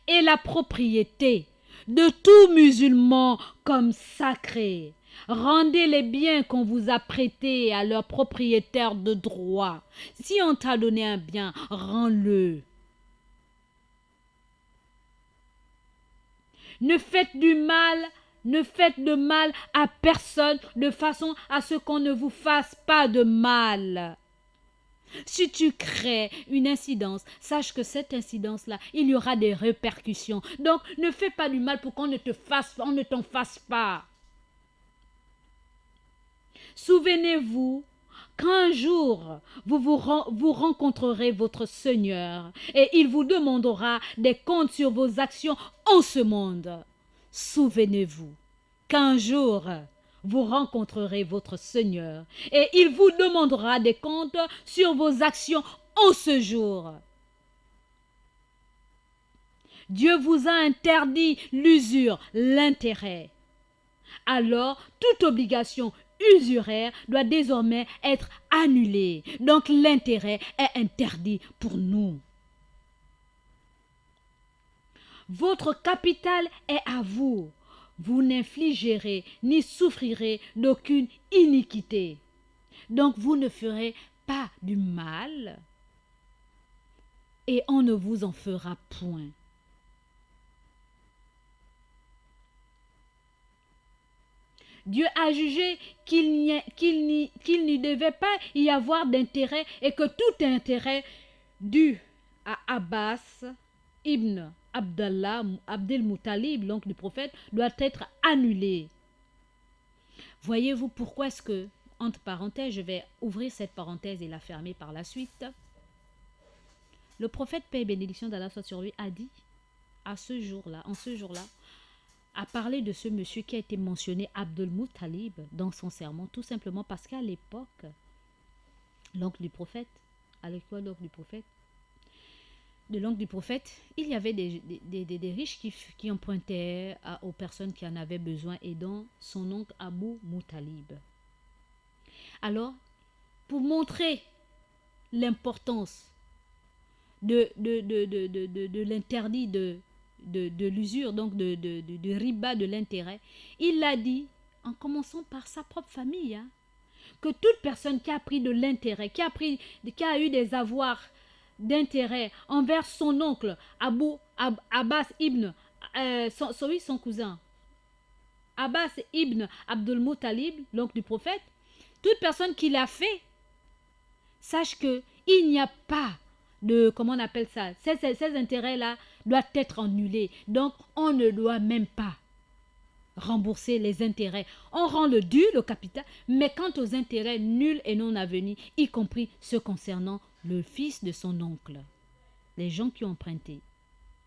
et la propriété de tout musulman comme sacrée. Rendez les biens qu'on vous a prêtés à leurs propriétaires de droit. Si on t'a donné un bien, rends-le. Ne faites de mal à personne de façon à ce qu'on ne vous fasse pas de mal. Si tu crées une incidence, sache que cette incidence-là, il y aura des répercussions. Donc, ne fais pas du mal pour qu'on ne t'en fasse pas. Souvenez-vous qu'un jour, vous rencontrerez votre Seigneur et il vous demandera des comptes sur vos actions en ce monde. Souvenez-vous qu'un jour, vous rencontrerez votre Seigneur et il vous demandera des comptes sur vos actions en ce jour. Dieu vous a interdit l'usure, l'intérêt. Alors, toute obligation usuraire doit désormais être annulée. Donc, l'intérêt est interdit pour nous. Votre capital est à vous. Vous n'infligerez ni souffrirez d'aucune iniquité. Donc, vous ne ferez pas du mal et on ne vous en fera point. Dieu a jugé qu'il n'y devait pas y avoir d'intérêt et que tout intérêt dû à Abbas ibn Abdel Muttalib, l'oncle du prophète, doit être annulé. Voyez-vous pourquoi est-ce que, entre parenthèses, je vais ouvrir cette parenthèse et la fermer par la suite. Le prophète, paix et bénédiction d'Allah soit sur lui, a dit en ce jour-là, a parlé de ce monsieur qui a été mentionné, Abdel Muttalib, dans son sermon, tout simplement parce qu'à l'époque, l'oncle du prophète, de l'oncle du prophète, il y avait des riches qui empruntaient aux personnes qui en avaient besoin, et dont son oncle Abu Muttalib. Alors, pour montrer l'importance de l'interdit de l'usure, donc de riba, de l'intérêt, il l'a dit en commençant par sa propre famille, que toute personne qui a pris de l'intérêt, qui a eu des avoirs d'intérêt envers son oncle Abbas ibn son cousin Abbas ibn Abdul Muttalib, l'oncle du prophète, toute personne qui l'a fait, sache que il n'y a pas de, comment on appelle ça, ces intérêts-là doivent être annulés. Donc, on ne doit même pas rembourser les intérêts. On rend le dû, le capital, mais quant aux intérêts nuls et non avenus, y compris ceux concernant le fils de son oncle, les gens qui ont emprunté.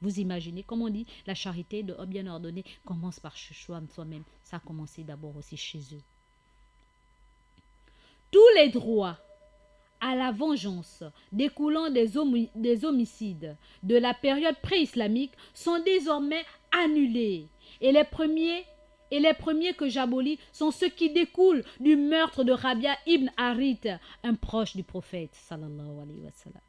Vous imaginez, comme on dit, la charité de bien ordonnée commence par soi-même. Ça a commencé d'abord aussi chez eux. Tous les droits à la vengeance découlant des homicides de la période pré-islamique sont désormais annulés. Et les premiers que j'abolis sont ceux qui découlent du meurtre de Rabia ibn Harith, un proche du prophète sallallahu alayhi wa sallam.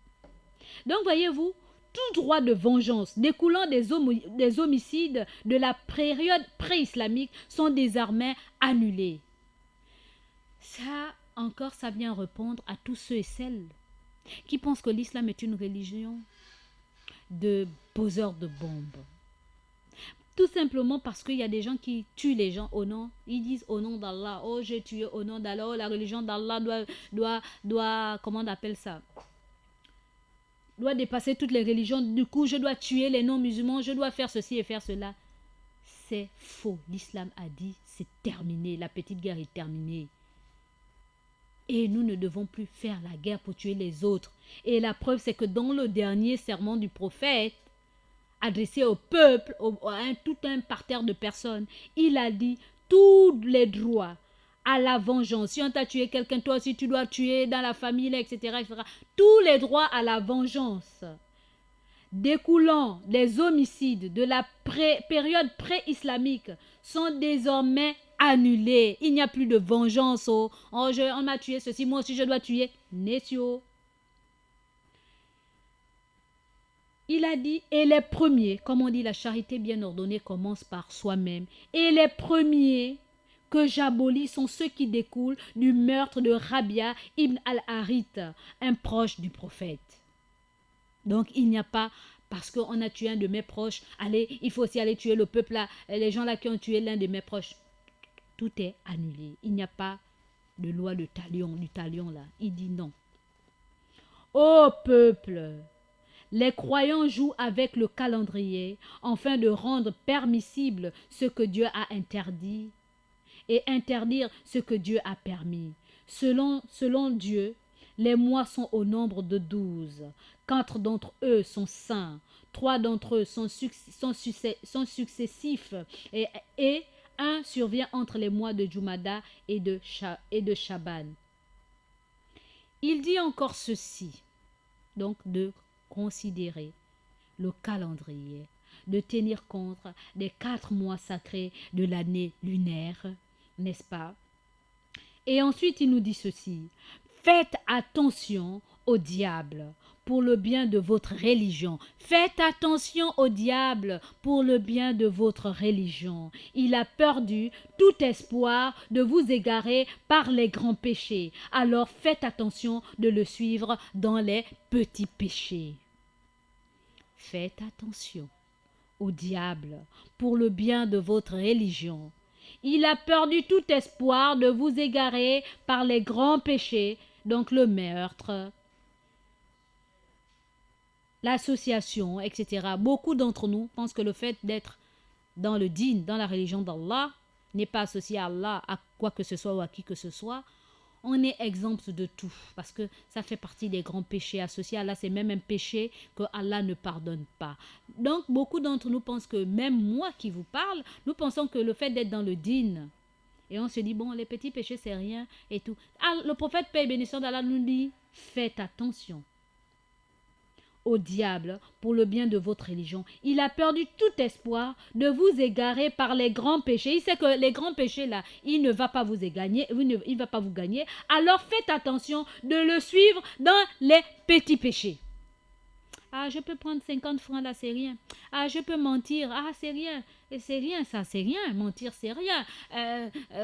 Donc voyez-vous, tout droit de vengeance découlant des homicides de la période pré-islamique sont désormais annulés. Ça vient répondre à tous ceux et celles qui pensent que l'islam est une religion de poseurs de bombes. Tout simplement parce qu'il y a des gens qui tuent les gens au nom, ils disent au nom d'Allah, oh j'ai tué au nom d'Allah, oh la religion d'Allah doit, comment on appelle ça, doit dépasser toutes les religions, du coup je dois tuer les non-musulmans, je dois faire ceci et faire cela. C'est faux, l'islam a dit c'est terminé, la petite guerre est terminée. Et nous ne devons plus faire la guerre pour tuer les autres. Et la preuve, c'est que dans le dernier sermon du prophète, adressé au peuple, tout un parterre de personnes, il a dit tous les droits à la vengeance. Si on t'a tué quelqu'un, toi aussi tu dois tuer dans la famille, etc., etc. Tous les droits à la vengeance découlant des homicides de la période pré-islamique sont désormais annulés. Il n'y a plus de vengeance. On m'a tué ceci, moi aussi je dois tuer. Nessio. Il a dit, et les premiers, comme on dit, la charité bien ordonnée commence par soi-même. Et les premiers que j'abolis sont ceux qui découlent du meurtre de Rabia ibn al-Harith, un proche du prophète. Donc il n'y a pas, parce qu'on a tué un de mes proches, allez, il faut aussi aller tuer le peuple là, les gens là qui ont tué l'un de mes proches. Tout est annulé. Il n'y a pas de loi de talion, du talion là. Il dit non. Ô peuple, les croyants jouent avec le calendrier afin de rendre permissible ce que Dieu a interdit et interdire ce que Dieu a permis. Selon Dieu, les mois sont au nombre de 12. 4 d'entre eux sont saints. 3 d'entre eux sont successifs. Et un survient entre les mois de Jumada et de Shaban. Il dit encore ceci. Donc de considérer le calendrier, de tenir compte des 4 mois sacrés de l'année lunaire, n'est-ce pas? Et ensuite il nous dit ceci: faites attention au diable pour le bien de votre religion. Faites attention au diable pour le bien de votre religion. Il a perdu tout espoir de vous égarer par les grands péchés. Alors faites attention de le suivre dans les petits péchés. Faites attention au diable pour le bien de votre religion. Il a perdu tout espoir de vous égarer par les grands péchés, donc le meurtre, l'association, etc. Beaucoup d'entre nous pensent que le fait d'être dans le dîn, dans la religion d'Allah, n'est pas associé à Allah, à quoi que ce soit ou à qui que ce soit. On est exempt de tout parce que ça fait partie des grands péchés associés à Allah. C'est même un péché que Allah ne pardonne pas. Donc, beaucoup d'entre nous pensent que, même moi qui vous parle, nous pensons que le fait d'être dans le dîn, et on se dit, bon, les petits péchés, c'est rien et tout. Ah, le prophète, paix et bénédiction d'Allah, nous dit, faites attention au diable pour le bien de votre religion. Il a perdu tout espoir de vous égarer par les grands péchés. Il sait que les grands péchés là, il ne va pas vous gagner, il va pas vous gagner. Alors faites attention de le suivre dans les petits péchés. Ah, je peux prendre 50 francs là, c'est rien. Ah, je peux mentir. Ah, c'est rien. Et c'est rien, ça, c'est rien. Mentir, c'est rien.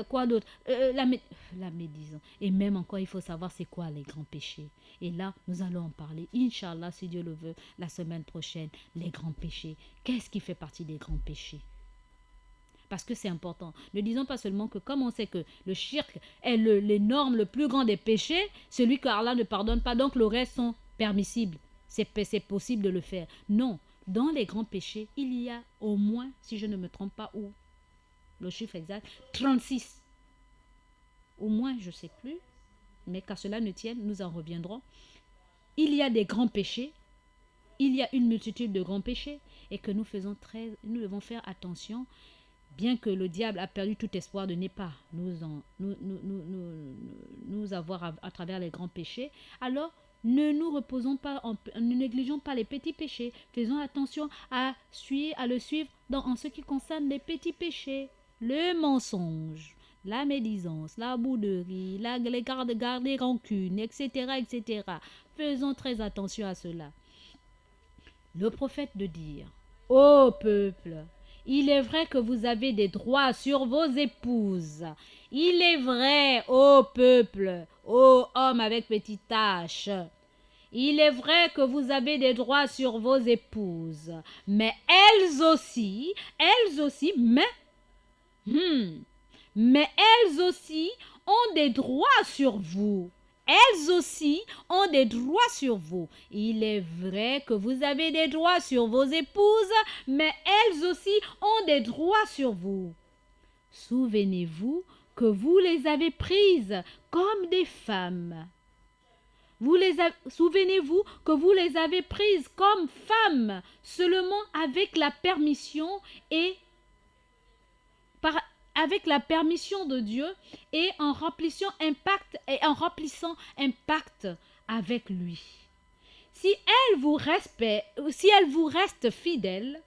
Quoi d'autre? La médisance. Et même encore, il faut savoir c'est quoi les grands péchés. Et là, nous allons en parler, Inch'Allah, si Dieu le veut, la semaine prochaine. Les grands péchés. Qu'est-ce qui fait partie des grands péchés? Parce que c'est important. Ne disons pas seulement que comme on sait que le shirk est l'énorme, le plus grand des péchés, celui que Allah ne pardonne pas, donc le reste sont permissibles. C'est possible de le faire. Non, dans les grands péchés, il y a au moins, si je ne me trompe pas, ou le chiffre exact, 36. Au moins, je ne sais plus, mais qu'à cela ne tienne, nous en reviendrons. Il y a des grands péchés, il y a une multitude de grands péchés, et que nous devons faire attention, bien que le diable a perdu tout espoir de ne pas nous avoir à travers les grands péchés. Alors, ne nous reposons pas, ne négligeons pas les petits péchés. Faisons attention à le suivre en ce qui concerne les petits péchés. Le mensonge, la médisance, la bouderie, les garder rancune, etc., etc. Faisons très attention à cela. Le prophète de dire, ô peuple, il est vrai que vous avez des droits sur vos épouses. Il est vrai, ô peuple, ô homme avec petite tache. Il est vrai que vous avez des droits sur vos épouses. Mais elles aussi, mais elles aussi ont des droits sur vous. Elles aussi ont des droits sur vous. Il est vrai que vous avez des droits sur vos épouses, mais elles aussi ont des droits sur vous. Souvenez-vous que vous les avez prises comme des femmes. Souvenez-vous que vous les avez prises comme femmes, seulement avec la permission et avec la permission de Dieu et en remplissant un pacte avec lui. Si elle vous reste fidèle,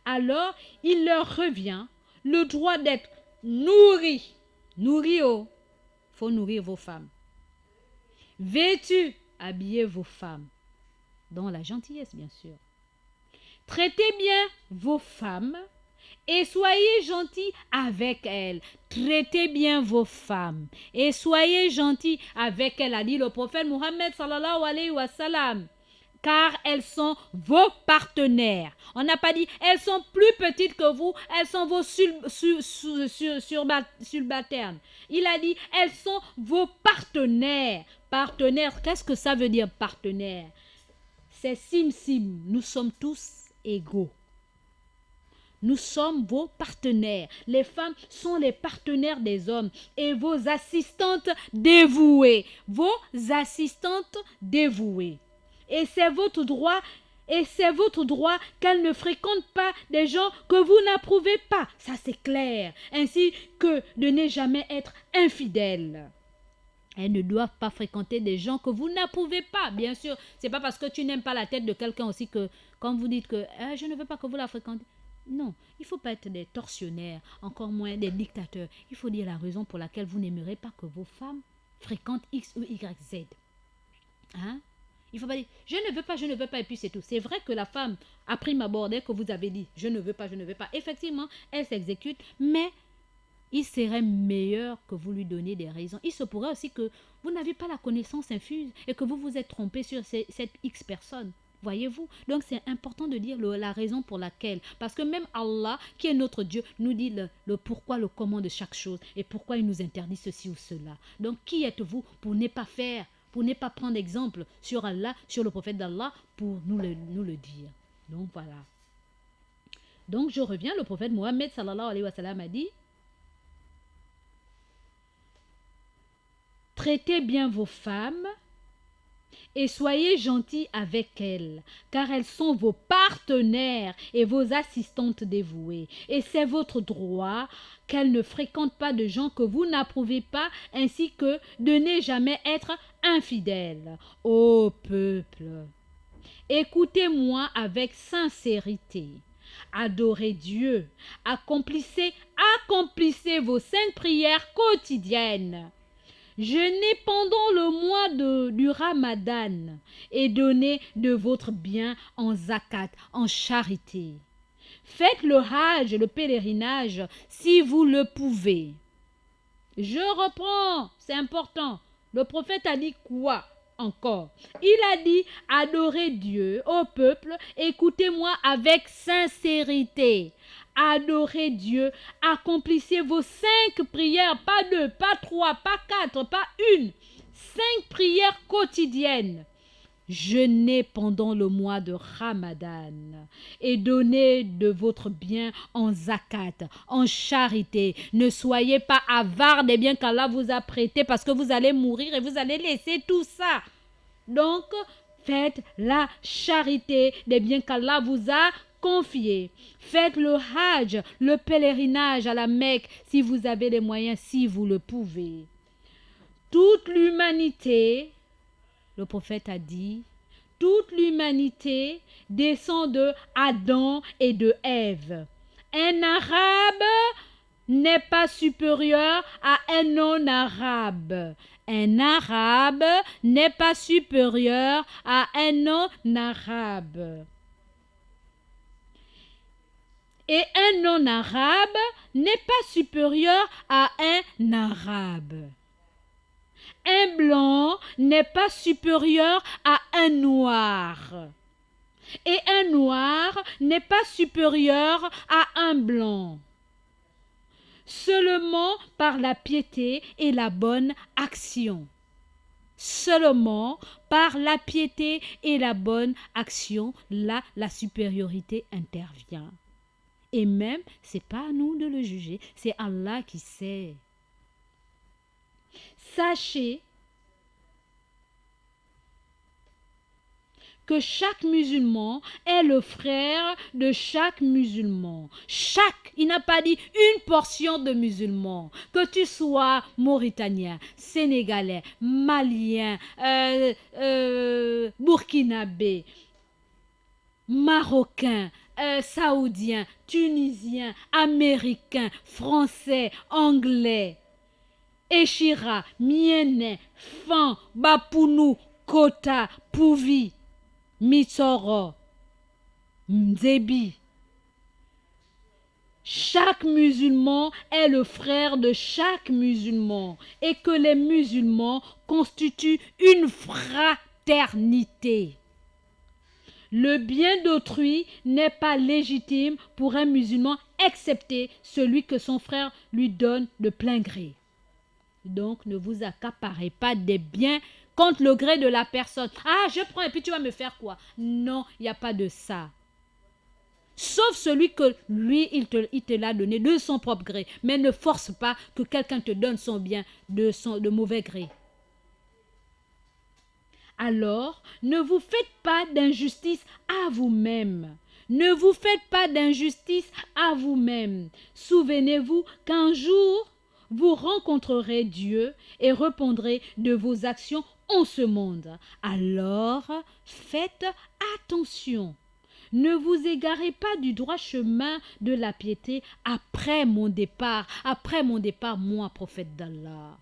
alors il leur revient le droit d'être nourris. Nourris, faut nourrir vos femmes. Vêtus, habillez vos femmes. Dans la gentillesse, bien sûr. Traitez bien vos femmes et soyez gentils avec elles. Traitez bien vos femmes et soyez gentils avec elles, a dit le prophète Mohammed sallallahu alayhi wa sallam. Car elles sont vos partenaires. On n'a pas dit elles sont plus petites que vous, elles sont vos subalternes. Il a dit elles sont vos partenaires. Partenaires, qu'est-ce que ça veut dire partenaire? C'est sim, nous sommes tous égaux. Nous sommes vos partenaires. Les femmes sont les partenaires des hommes et vos assistantes dévouées. Vos assistantes dévouées. Et c'est votre droit qu'elles ne fréquentent pas des gens que vous n'approuvez pas. Ça, c'est clair. Ainsi que de ne jamais être infidèle. Elles ne doivent pas fréquenter des gens que vous n'approuvez pas. Bien sûr, c'est pas parce que tu n'aimes pas la tête de quelqu'un aussi que, quand vous dites que je ne veux pas que vous la fréquentez. Non, il ne faut pas être des tortionnaires, encore moins des dictateurs. Il faut dire la raison pour laquelle vous n'aimerez pas que vos femmes fréquentent X ou Y, Z. Hein? Il faut pas dire je ne veux pas et puis c'est tout. C'est vrai que la femme, à prime abord, dès que vous avez dit je ne veux pas. Effectivement, elle s'exécute, mais il serait meilleur que vous lui donniez des raisons. Il se pourrait aussi que vous n'avez pas la connaissance infuse et que vous vous êtes trompé sur cette X personne. Voyez-vous? Donc c'est important de dire la raison pour laquelle. Parce que même Allah, qui est notre Dieu, nous dit le pourquoi, le comment de chaque chose et pourquoi il nous interdit ceci ou cela. Donc qui êtes-vous pour ne pas faire, pour ne pas prendre exemple sur Allah, sur le prophète d'Allah, pour nous le dire. Donc voilà. Donc je reviens, le prophète Mohammed sallallahu alayhi wa sallam a dit: traitez bien vos femmes et soyez gentils avec elles, car elles sont vos partenaires et vos assistantes dévouées. Et c'est votre droit qu'elles ne fréquentent pas de gens que vous n'approuvez pas, ainsi que de ne jamais être infidèles. Ô peuple, écoutez-moi avec sincérité. Adorez Dieu. Accomplissez vos 5 prières quotidiennes. Jeûnez pendant le mois du Ramadan et donnez de votre bien en zakat, en charité. Faites le hajj, le pèlerinage, si vous le pouvez. Je reprends, c'est important. Le prophète a dit quoi encore? Il a dit: adorez Dieu, ô peuple, écoutez-moi avec sincérité. Adorez Dieu, accomplissez vos 5 prières, pas 2, pas 3, pas 4, pas 1, 5 prières quotidiennes. Jeûnez pendant le mois de Ramadan et donnez de votre bien en zakat, en charité. Ne soyez pas avare des biens qu'Allah vous a prêtés, parce que vous allez mourir et vous allez laisser tout ça. Donc, faites la charité des biens qu'Allah vous a confiés. Faites le hajj, le pèlerinage à la Mecque, si vous avez les moyens, si vous le pouvez. Toute l'humanité, le prophète a dit, toute l'humanité descend de Adam et de Ève. Un arabe n'est pas supérieur à un non-arabe. Un arabe n'est pas supérieur à un non-arabe. Et un non-arabe n'est pas supérieur à un arabe. Un blanc n'est pas supérieur à un noir. Et un noir n'est pas supérieur à un blanc. Seulement par la piété et la bonne action. Seulement par la piété et la bonne action, là, la supériorité intervient. Et même, c'est pas à nous de le juger, c'est Allah qui sait. Sachez que chaque musulman est le frère de chaque musulman. Il n'a pas dit une portion de musulmans. Que tu sois mauritanien, sénégalais, malien, burkinabé, marocain, saoudien, tunisien, américain, français, anglais, Eshira, Miene, Fan, Bapounou, Kota, Pouvi, Mitsoro, Mzebi. Chaque musulman est le frère de chaque musulman et que les musulmans constituent une fraternité. Le bien d'autrui n'est pas légitime pour un musulman excepté celui que son frère lui donne de plein gré. Donc, ne vous accaparez pas des biens contre le gré de la personne. Ah, je prends et puis tu vas me faire quoi? Non, il n'y a pas de ça. Sauf celui que lui, il te l'a donné de son propre gré. Mais ne force pas que quelqu'un te donne son bien de mauvais gré. Alors, ne vous faites pas d'injustice à vous-même. Ne vous faites pas d'injustice à vous-même. Souvenez-vous qu'un jour, vous rencontrerez Dieu et répondrez de vos actions en ce monde. Alors, faites attention. Ne vous égarez pas du droit chemin de la piété après mon départ, moi, prophète d'Allah.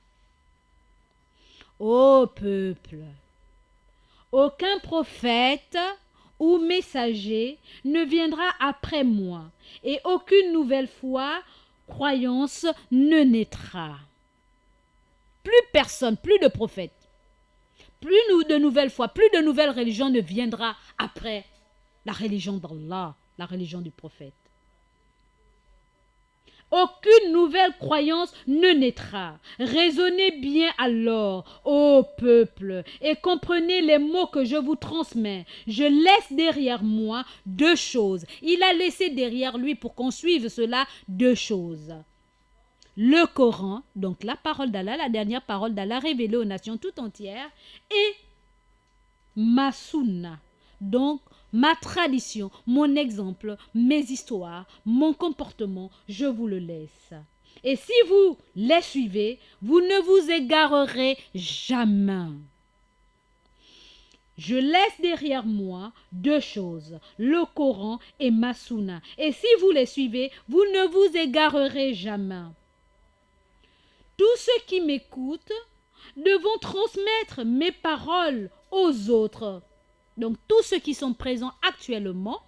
Ô peuple, aucun prophète ou messager ne viendra après moi, et aucune nouvelle croyance ne naîtra. Plus personne, plus de prophètes, plus de nouvelles foi, plus de nouvelles religions ne viendra après la religion d'Allah, la religion du prophète. Aucune nouvelle croyance ne naîtra. Raisonnez bien alors, ô peuple, et comprenez les mots que je vous transmets. Je laisse derrière moi 2 choses. Il a laissé derrière lui, pour qu'on suive cela, 2 choses. Le Coran, donc la parole d'Allah, la dernière parole d'Allah révélée aux nations tout entières, et ma sunna, donc ma tradition, mon exemple, mes histoires, mon comportement, je vous le laisse. Et si vous les suivez, vous ne vous égarerez jamais. Je laisse derrière moi 2 choses, le Coran et ma sunna. Et si vous les suivez, vous ne vous égarerez jamais. Tous ceux qui m'écoutent devront transmettre mes paroles aux autres. Donc, tous ceux qui sont présents actuellement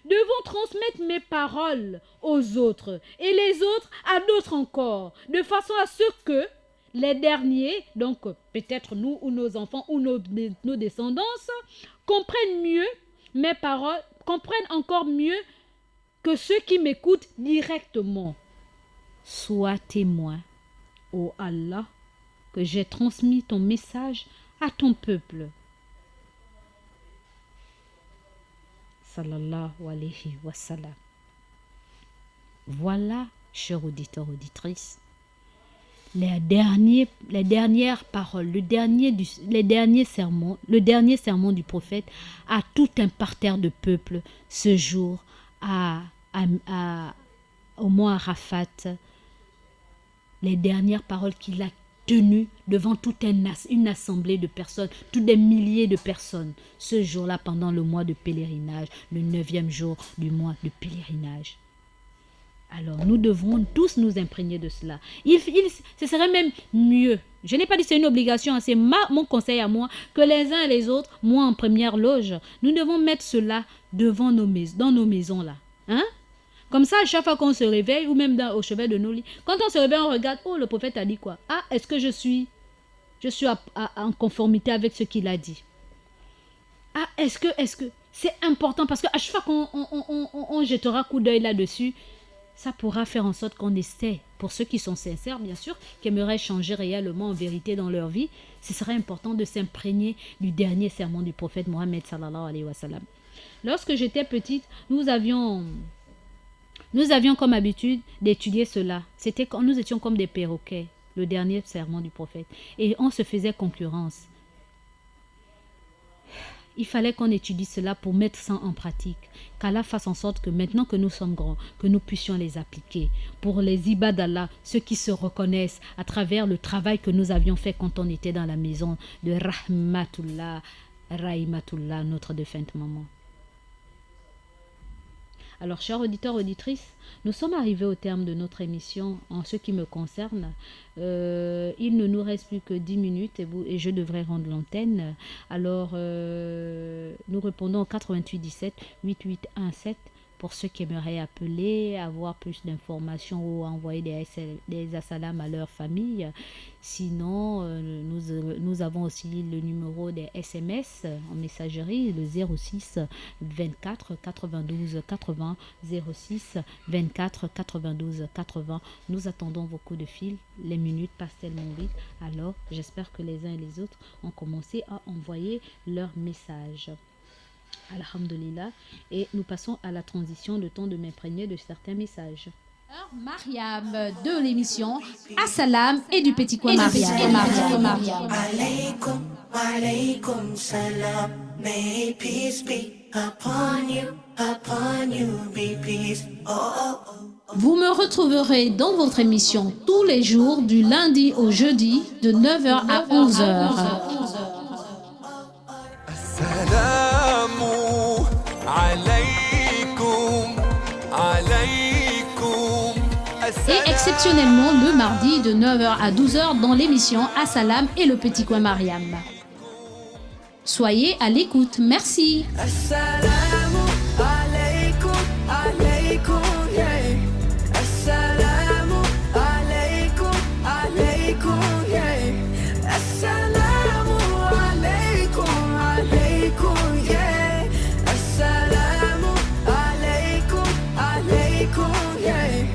devront transmettre mes paroles aux autres et les autres à d'autres encore, de façon à ce que les derniers, donc peut-être nous ou nos enfants ou nos descendants, comprennent mieux mes paroles, comprennent encore mieux que ceux qui m'écoutent directement. Sois témoin, ô Allah, que j'ai transmis ton message à ton peuple. Sallallahu alayhi wa sallam. Voilà, chers auditeurs, auditrices, les dernières paroles, le dernier sermon du prophète à tout un parterre de peuple ce jour au mont Arafat. Les dernières paroles qu'il a tenues devant toute une assemblée de personnes, tous des milliers de personnes, ce jour-là pendant le mois de pèlerinage, le 9e jour du mois de pèlerinage. Alors, nous devrons tous nous imprégner de cela. Ce serait même mieux, je n'ai pas dit c'est une obligation, c'est mon conseil à moi, que les uns et les autres, moi en première loge, nous devons mettre cela devant dans nos maisons là. Hein? Comme ça, à chaque fois qu'on se réveille, ou même au chevet de nos lits, quand on se réveille, on regarde, oh, le prophète a dit quoi? Ah, est-ce que je suis en conformité avec ce qu'il a dit? Ah, est-ce que c'est important? Parce qu'à chaque fois qu'on jettera un coup d'œil là-dessus, ça pourra faire en sorte qu'on essaie, pour ceux qui sont sincères, bien sûr, qui aimeraient changer réellement en vérité dans leur vie, ce serait important de s'imprégner du dernier sermon du prophète Mohammed sallallahu alayhi wa sallam. Lorsque j'étais petite, nous avions comme habitude d'étudier cela. C'était quand nous étions comme des perroquets, le dernier sermon du prophète. Et on se faisait concurrence. Il fallait qu'on étudie cela pour mettre ça en pratique. Qu'Allah fasse en sorte que maintenant que nous sommes grands, que nous puissions les appliquer. Pour les ibad d'Allah, ceux qui se reconnaissent à travers le travail que nous avions fait quand on était dans la maison de Rahmatullah, Rahimatullah, notre défunte maman. Alors, chers auditeurs, auditrices, nous sommes arrivés au terme de notre émission. En ce qui me concerne, il ne nous reste plus que 10 minutes et je devrais rendre l'antenne. Alors, nous répondons au 88 17 8817 pour ceux qui aimeraient appeler, avoir plus d'informations ou envoyer des assalams à leur famille. Sinon, nous avons aussi le numéro des SMS en messagerie, le 06 24 92 80 06 24 92 80. Nous attendons vos coups de fil. Les minutes passent tellement vite. Alors, j'espère que les uns et les autres ont commencé à envoyer leurs messages. Alhamdulillah. Et nous passons à la transition, le temps de m'imprégner de certains messages. Mariam de l'émission Assalam et du petit coin Mariam. Alaykum, alaykum salam. May peace be upon you, be peace. Oh, oh, oh. Vous me retrouverez dans votre émission tous les jours du lundi au jeudi de 9h à 11h. السلام عليكم عليكم Et exceptionnellement le mardi de 9h à 12h dans l'émission Assalam et le petit coin Mariam. Soyez à l'écoute. Merci. Assalamu alaykum, alaykum, yeah. Assalamu alaykum, alaykum, yeah. Assalamu alaykum, alaykum, yeah. Assalamu alaykum, alaykum, yeah.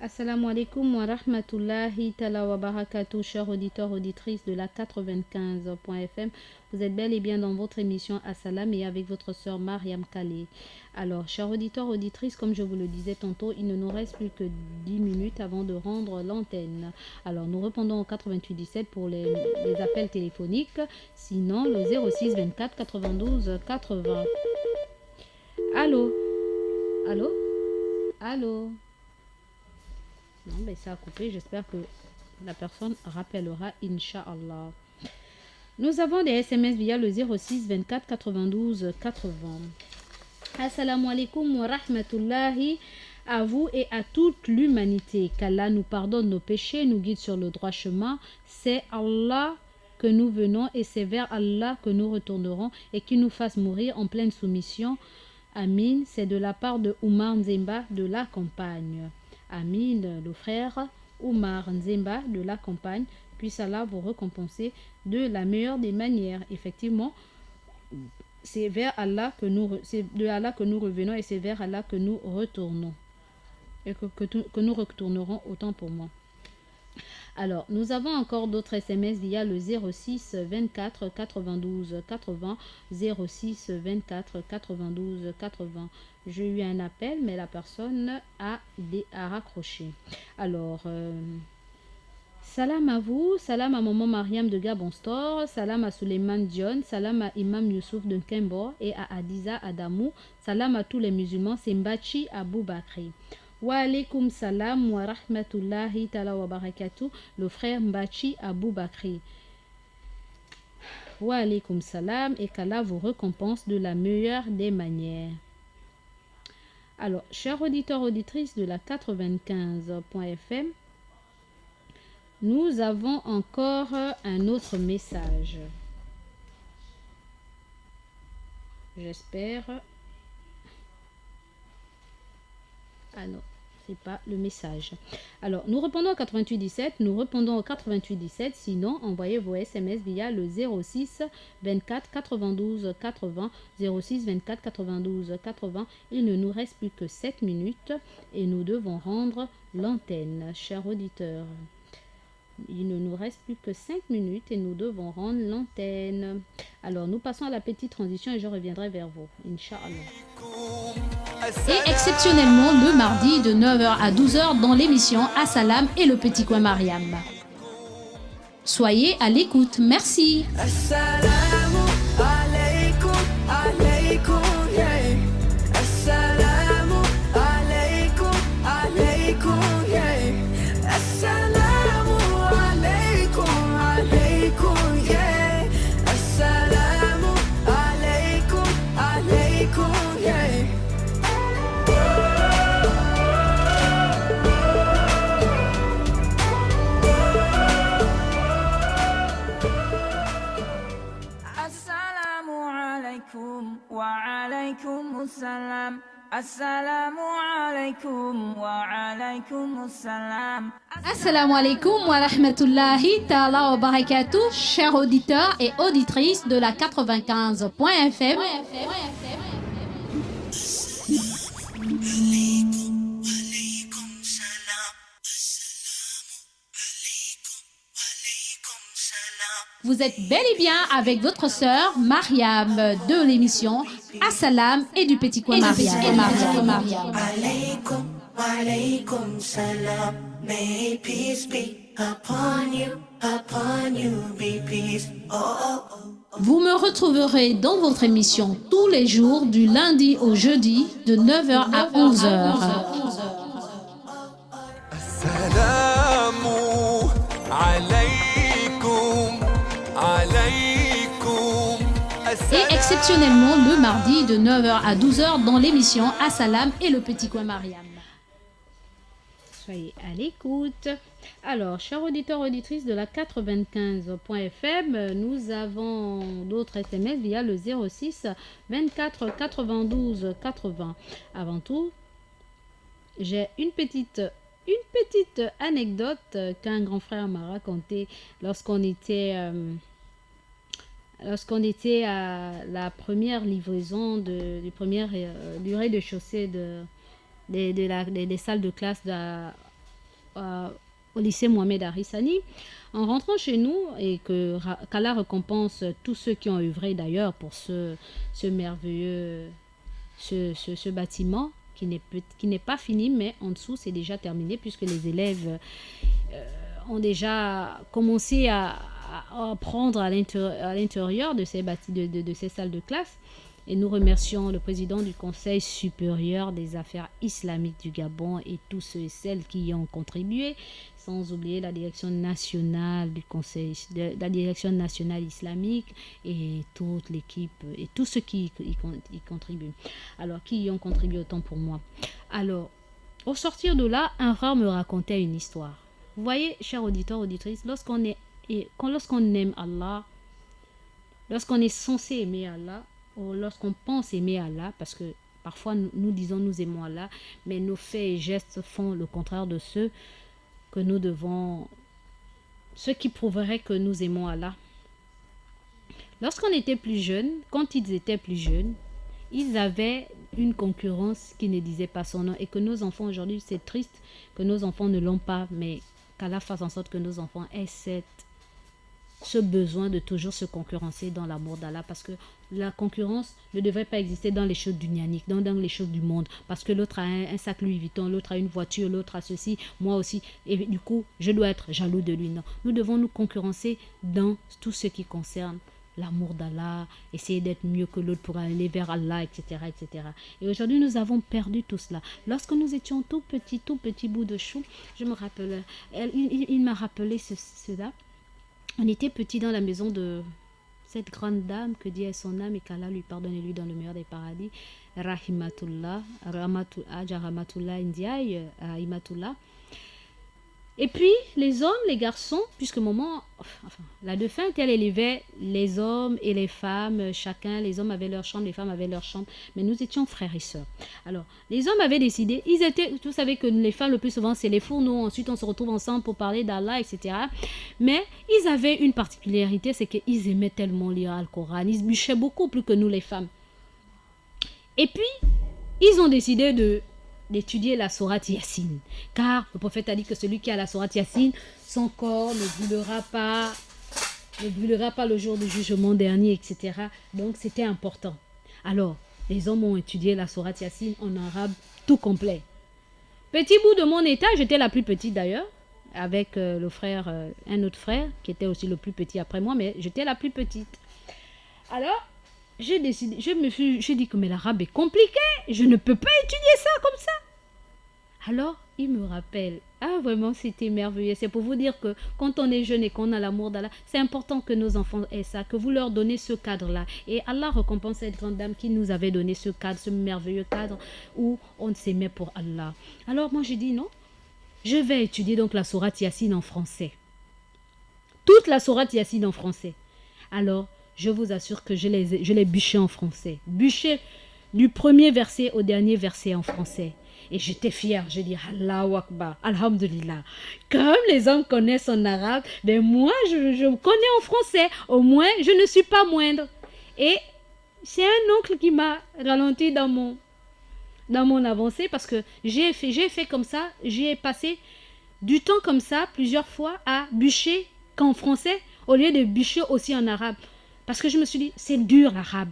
Assalamu alaikum wa rahmatullahi ta'ala wa barakatuh, chers auditeurs, auditrices de la 95.fm. Vous êtes bel et bien dans votre émission Assalam et avec votre sœur Mariam Khalé. Alors, chers auditeurs, auditrices, comme je vous le disais tantôt, il ne nous reste plus que 10 minutes avant de rendre l'antenne. Alors, nous répondons au 88 17 pour les appels téléphoniques. Sinon, le 06 24 92 80. Allô? Allô? Allô? Non, mais ça a coupé. J'espère que la personne rappellera, Inch'Allah. Nous avons des SMS via le 06 24 92 80. Assalamu alaikum wa rahmatullahi à vous et à toute l'humanité. Qu'Allah nous pardonne nos péchés, nous guide sur le droit chemin. C'est Allah que nous venons et c'est vers Allah que nous retournerons et qu'il nous fasse mourir en pleine soumission. Amin. C'est de la part de Oumar Nzemba de la campagne. Amin, le frère Oumar Nzemba de la campagne, puisse Allah vous récompenser de la meilleure des manières. Effectivement, c'est vers Allah que c'est de Allah que nous revenons et c'est vers Allah que nous retournons. Et que nous retournerons autant pour moi. Alors, nous avons encore d'autres SMS via le 06 24 92 80 06 24 92 80. J'ai eu un appel, mais la personne a raccroché. Alors, salam à vous, salam à maman Mariam de Gabon Store, salam à Suleiman Dion, salam à Imam Youssouf de Kembo et à Adiza Adamou, salam à tous les musulmans, c'est Mbachi Abou Bakri. Wa alaikum salam wa rahmatullahi ta'ala wa barakatuh, le frère Mbachi Abou Bakri. Wa alaikum salam et qu'Allah vous récompense de la meilleure des manières. Alors, chers auditeurs, auditrices de la 95.fm, nous avons encore un autre message. J'espère. Ah non, c'est pas le message. Alors, nous répondons au 88 17, nous répondons au 88 17, sinon, envoyez vos SMS via le 06 24 92 80, 06 24 92 80. Il ne nous reste plus que 7 minutes et nous devons rendre l'antenne, chers auditeurs. Il ne nous reste plus que 5 minutes et nous devons rendre l'antenne. Alors, nous passons à la petite transition et je reviendrai vers vous, Inch'Allah. Et exceptionnellement le mardi de 9h à 12h dans l'émission Assalam et le petit coin Mariam. Soyez à l'écoute, merci. Assalamu alaikum, alaikum, yeah. Assalamu alaikum, alaikum, yeah. Assalamu alaikum, alaikum, yeah. Assalamu alaikum, alaikum, yeah. Assalamu alaikum wa alaikum assalam. Assalamu alaikum wa alaikum assalam. Assalamu alaikum wa rahmatullahi ta'ala wa barakatuh, chers auditeurs et auditrices de la 95.fm. Alaikum salam. Alaikum salam. Vous êtes bel et bien avec votre sœur Mariam de l'émission Assalam et du petit coin Mariam. Alaikum, alaikum salam. May peace be upon you, be peace. Oh, oh, oh. Vous me retrouverez dans votre émission tous les jours du lundi au jeudi de 9h à 11h. السلام عليكم عليكم Et exceptionnellement le mardi de 9h à 12h dans l'émission Assalam et le petit coin Mariam. Soyez à l'écoute. Alors, chers auditeurs, auditrices de la 95.fm, nous avons d'autres SMS via le 06 24 92 80. Avant tout, j'ai une petite anecdote qu'un grand frère m'a racontée lorsqu'on était à la première livraison du premier du rez-de-chaussée des salles de classe au lycée Mohamed Harissani. En rentrant chez nous, et qu'Allah récompense tous ceux qui ont œuvré d'ailleurs pour ce merveilleux ce bâtiment qui n'est pas fini, mais en dessous c'est déjà terminé puisque les élèves ont déjà commencé à apprendre à l'intérieur de ces salles de classe. Et nous remercions le président du Conseil supérieur des affaires islamiques du Gabon et tous ceux et celles qui y ont contribué, sans oublier la direction nationale du Conseil, la direction nationale islamique et toute l'équipe et tous ceux qui y contribuent. Alors, qui y ont contribué autant pour moi. Alors, au sortir de là, un frère me racontait une histoire. Vous voyez, chers auditeurs, auditrices, lorsqu'on aime Allah, lorsqu'on est censé aimer Allah, ou lorsqu'on pense aimer Allah, parce que parfois nous disons nous aimons Allah, mais nos faits et gestes font le contraire de ce qui prouverait que nous aimons Allah. Lorsqu'on était plus jeune, quand ils étaient plus jeunes, ils avaient une concurrence qui ne disait pas son nom, et que nos enfants aujourd'hui, c'est triste que nos enfants ne l'ont pas, mais qu'Allah fasse en sorte que nos enfants aient ce besoin de toujours se concurrencer dans l'amour d'Allah, parce que la concurrence ne devrait pas exister dans les choses dunyaniques, dans les choses du monde, parce que l'autre a un sac Louis Vuitton, l'autre a une voiture, l'autre a ceci, moi aussi, et du coup je dois être jaloux de lui. Non, nous devons nous concurrencer dans tout ce qui concerne l'amour d'Allah, essayer d'être mieux que l'autre pour aller vers Allah, etc., etc. Et aujourd'hui, nous avons perdu tout cela. Lorsque nous étions tout petit bout de chou, je me rappelle, il m'a rappelé cela. On était petit dans la maison de cette grande dame, que Dieu ait son âme et qu'Allah lui pardonne et lui dans le meilleur des paradis, Rahimatullah, Rahimatullah Indiaï, Rahimatullah. Et puis, les hommes, les garçons, puisque la défunte, elle élevait les hommes et les femmes, chacun, les hommes avaient leur chambre, les femmes avaient leur chambre, mais nous étions frères et sœurs. Alors, les hommes avaient décidé, vous savez que les femmes, le plus souvent, c'est les fourneaux, ensuite on se retrouve ensemble pour parler d'Allah, etc. Mais ils avaient une particularité, c'est qu'ils aimaient tellement lire le Coran, ils se bûchaient beaucoup plus que nous, les femmes. Et puis, ils ont décidé d'étudier la sourate Yassine, car le prophète a dit que celui qui a la sourate Yassine, son corps ne brûlera pas le jour du jugement dernier, etc. Donc c'était important. Alors, les hommes ont étudié la sourate Yassine en arabe tout complet. Petit bout de mon état, j'étais la plus petite d'ailleurs, avec un autre frère, qui était aussi le plus petit après moi, mais j'étais la plus petite. Alors, j'ai dit que mais l'arabe est compliqué, je ne peux pas étudier ça comme ça. Alors, il me rappelle, vraiment c'était merveilleux. C'est pour vous dire que quand on est jeune et qu'on a l'amour d'Allah, c'est important que nos enfants aient ça, que vous leur donnez ce cadre-là. Et Allah récompense cette grande dame qui nous avait donné ce cadre, ce merveilleux cadre où on s'aimait pour Allah. Alors moi j'ai dit non, je vais étudier donc la sourate Yassine en français. Toute la sourate Yassine en français. Alors, je vous assure que je l'ai bûché en français. Bûché du premier verset au dernier verset en français. Et j'étais fière, j'ai dit Allahu Akbar, Alhamdulillah. Comme les hommes connaissent en arabe, mais moi je connais en français. Au moins, je ne suis pas moindre. Et c'est un oncle qui m'a ralenti dans mon avancée parce que j'ai fait comme ça, j'ai passé du temps comme ça plusieurs fois à bûcher qu'en français au lieu de bûcher aussi en arabe. Parce que je me suis dit, c'est dur l'arabe.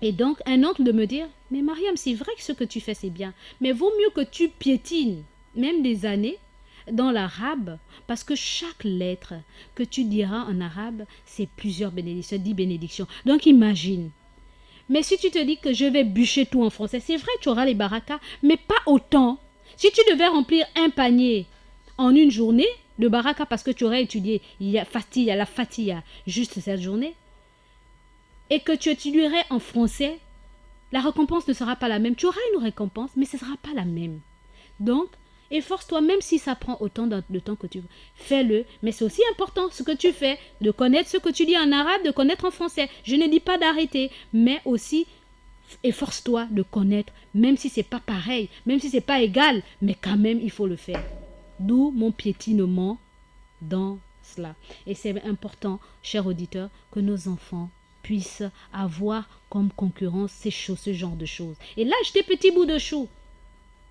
Et donc, un oncle de me dire, mais Mariam, c'est vrai que ce que tu fais, c'est bien. Mais vaut mieux que tu piétines, même des années, dans l'arabe, parce que chaque lettre que tu diras en arabe, c'est plusieurs bénédictions, 10 bénédictions. Donc, imagine. Mais si tu te dis que je vais bûcher tout en français, c'est vrai, tu auras les barakas, mais pas autant. Si tu devais remplir un panier en une journée de baraka parce que tu aurais étudié, il y a la fatiha, juste cette journée, et que tu étudierais en français, la récompense ne sera pas la même. Tu auras une récompense, mais ce ne sera pas la même. Donc, efforce-toi, même si ça prend autant de temps que tu veux. Fais-le, mais c'est aussi important ce que tu fais, de connaître ce que tu dis en arabe, de connaître en français. Je ne dis pas d'arrêter, mais aussi efforce-toi de connaître, même si ce n'est pas pareil, même si ce n'est pas égal, mais quand même, il faut le faire. D'où mon piétinement dans cela. Et c'est important, chers auditeurs, que nos enfants puissent avoir comme concurrence ce genre de choses. Et là, j'étais petit bout de chou.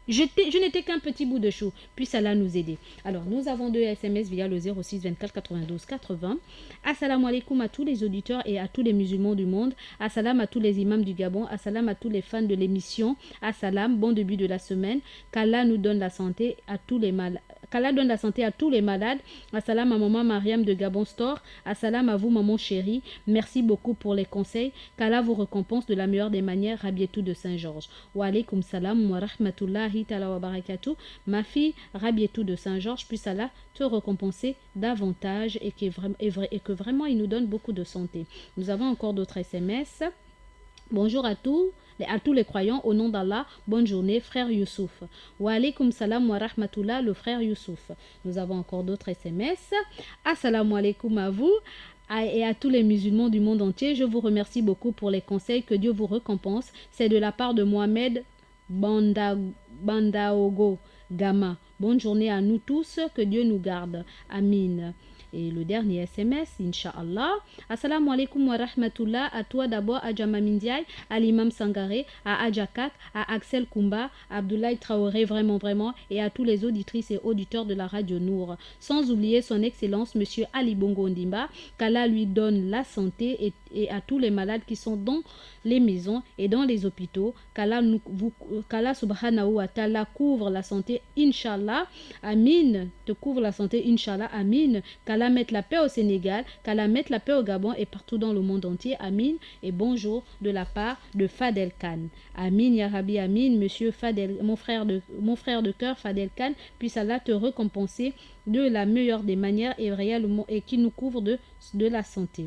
Je n'étais qu'un petit bout de chou. Puisse Allah nous aider. Alors, nous avons 2 SMS via le 06 24 92 80. Assalamu alaikum à tous les auditeurs et à tous les musulmans du monde. Assalam à tous les imams du Gabon. Assalam à tous les fans de l'émission. Assalam, bon début de la semaine. Qu'Allah nous donne la santé à tous les malades. Qu'Allah donne la santé à tous les malades. Assalam à maman Mariam de Gabon Store. Assalam à vous maman chérie. Merci beaucoup pour les conseils. Qu'Allah vous récompense de la meilleure des manières. Rabietou de Saint-Georges. Wa alaikum salam wa rahmatullahi ta'ala wa barakatuh. Ma fille Rabietou de Saint-Georges, puisse Allah te récompenser davantage et que vraiment il nous donne beaucoup de santé. Nous avons encore d'autres SMS. Bonjour à tous les croyants, au nom d'Allah, bonne journée, frère Youssouf. Wa alaikum salam wa rahmatullah, le frère Youssouf. Nous avons encore d'autres SMS. Assalamu alaikum à vous et à tous les musulmans du monde entier. Je vous remercie beaucoup pour les conseils, que Dieu vous récompense. C'est de la part de Mohamed Bandaogo Gama. Bonne journée à nous tous, que Dieu nous garde. Amin. Et le dernier SMS, Inch'Allah. Assalamu alaikum wa rahmatullah. À toi d'abord, à Jamamindiaï, à l'imam Sangaré, à Adjakak, à Axel Kumba, à Abdoulaye Traoré, vraiment, et à tous les auditrices et auditeurs de la radio Nour. Sans oublier son excellence, monsieur Ali Bongo Ndimba, qu'Allah lui donne la santé et à tous les malades qui sont dans les maisons et dans les hôpitaux. Qu'Allah subhanahu wa ta'ala couvre la santé, Inch'Allah. Amin. Te couvre la santé, Inch'Allah. Amin. Qu'Allah mette la paix au Sénégal, qu'Allah mette la paix au Gabon et partout dans le monde entier. Amin. Et bonjour de la part de Fadel Khan. Amin, Ya Rabbi, Amin. Monsieur Fadel, mon frère de cœur, Fadel Khan, puisse Allah te récompenser de la meilleure des manières et réellement et qui nous couvre de la santé.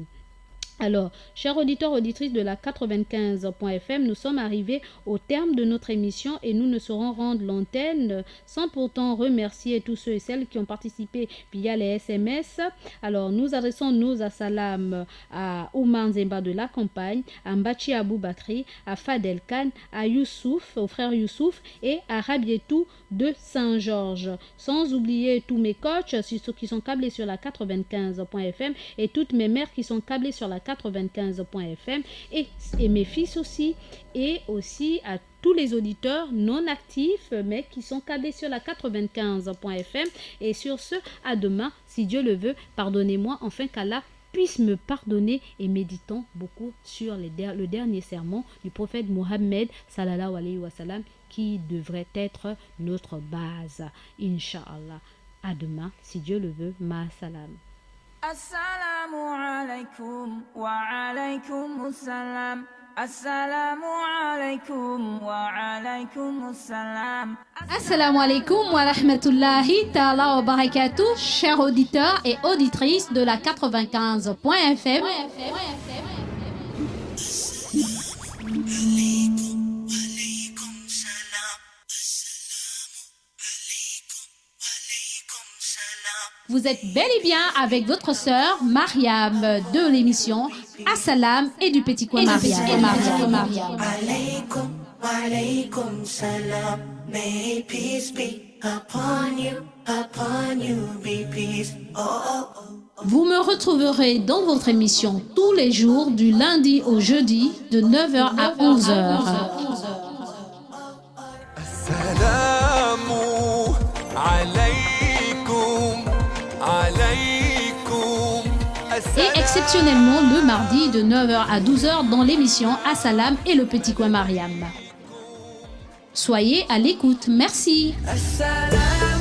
Alors, chers auditeurs, auditrices de la 95.fm, nous sommes arrivés au terme de notre émission et nous ne saurons rendre l'antenne sans pourtant remercier tous ceux et celles qui ont participé via les SMS. Alors, nous adressons nos assalam à Oumar Zemba de la campagne, à Mbachi Abou Bakri, à Fadel Khan, à Youssouf, au frère Youssouf et à Rabietou de Saint-Georges. Sans oublier tous mes coachs, ceux qui sont câblés sur la 95.fm et toutes mes mères qui sont câblées sur la 95.fm et mes fils aussi, et aussi à tous les auditeurs non actifs mais qui sont câblés sur la 95.fm. Et sur ce, à demain si Dieu le veut. Pardonnez-moi, enfin qu'Allah puisse me pardonner et méditons beaucoup sur le dernier sermon du prophète Mohammed sallallahu alayhi wa sallam qui devrait être notre base. Inch'Allah. À demain, si Dieu le veut. Ma salam. Assalamu alaikum wa alaikum assalam. Assalamu alaikum wa alaikum assalam. Assalamu alaikum wa rahmatullahi ta'ala wa barakatuh, chers auditeurs et auditrices de la 95.fm. Vous êtes bel et bien avec votre sœur Mariam de l'émission Assalam et du Petit Coin Mariam. Alaykum, alaykum salam. May peace be upon you, be peace. Oh, oh, oh. Vous me retrouverez dans votre émission tous les jours du lundi au jeudi de 9h à 11h. Assalamu alaykum, alaykum. Et exceptionnellement le mardi de 9h à 12h dans l'émission Assalam et le Petit Coin Mariam. Soyez à l'écoute. Merci. Assalam.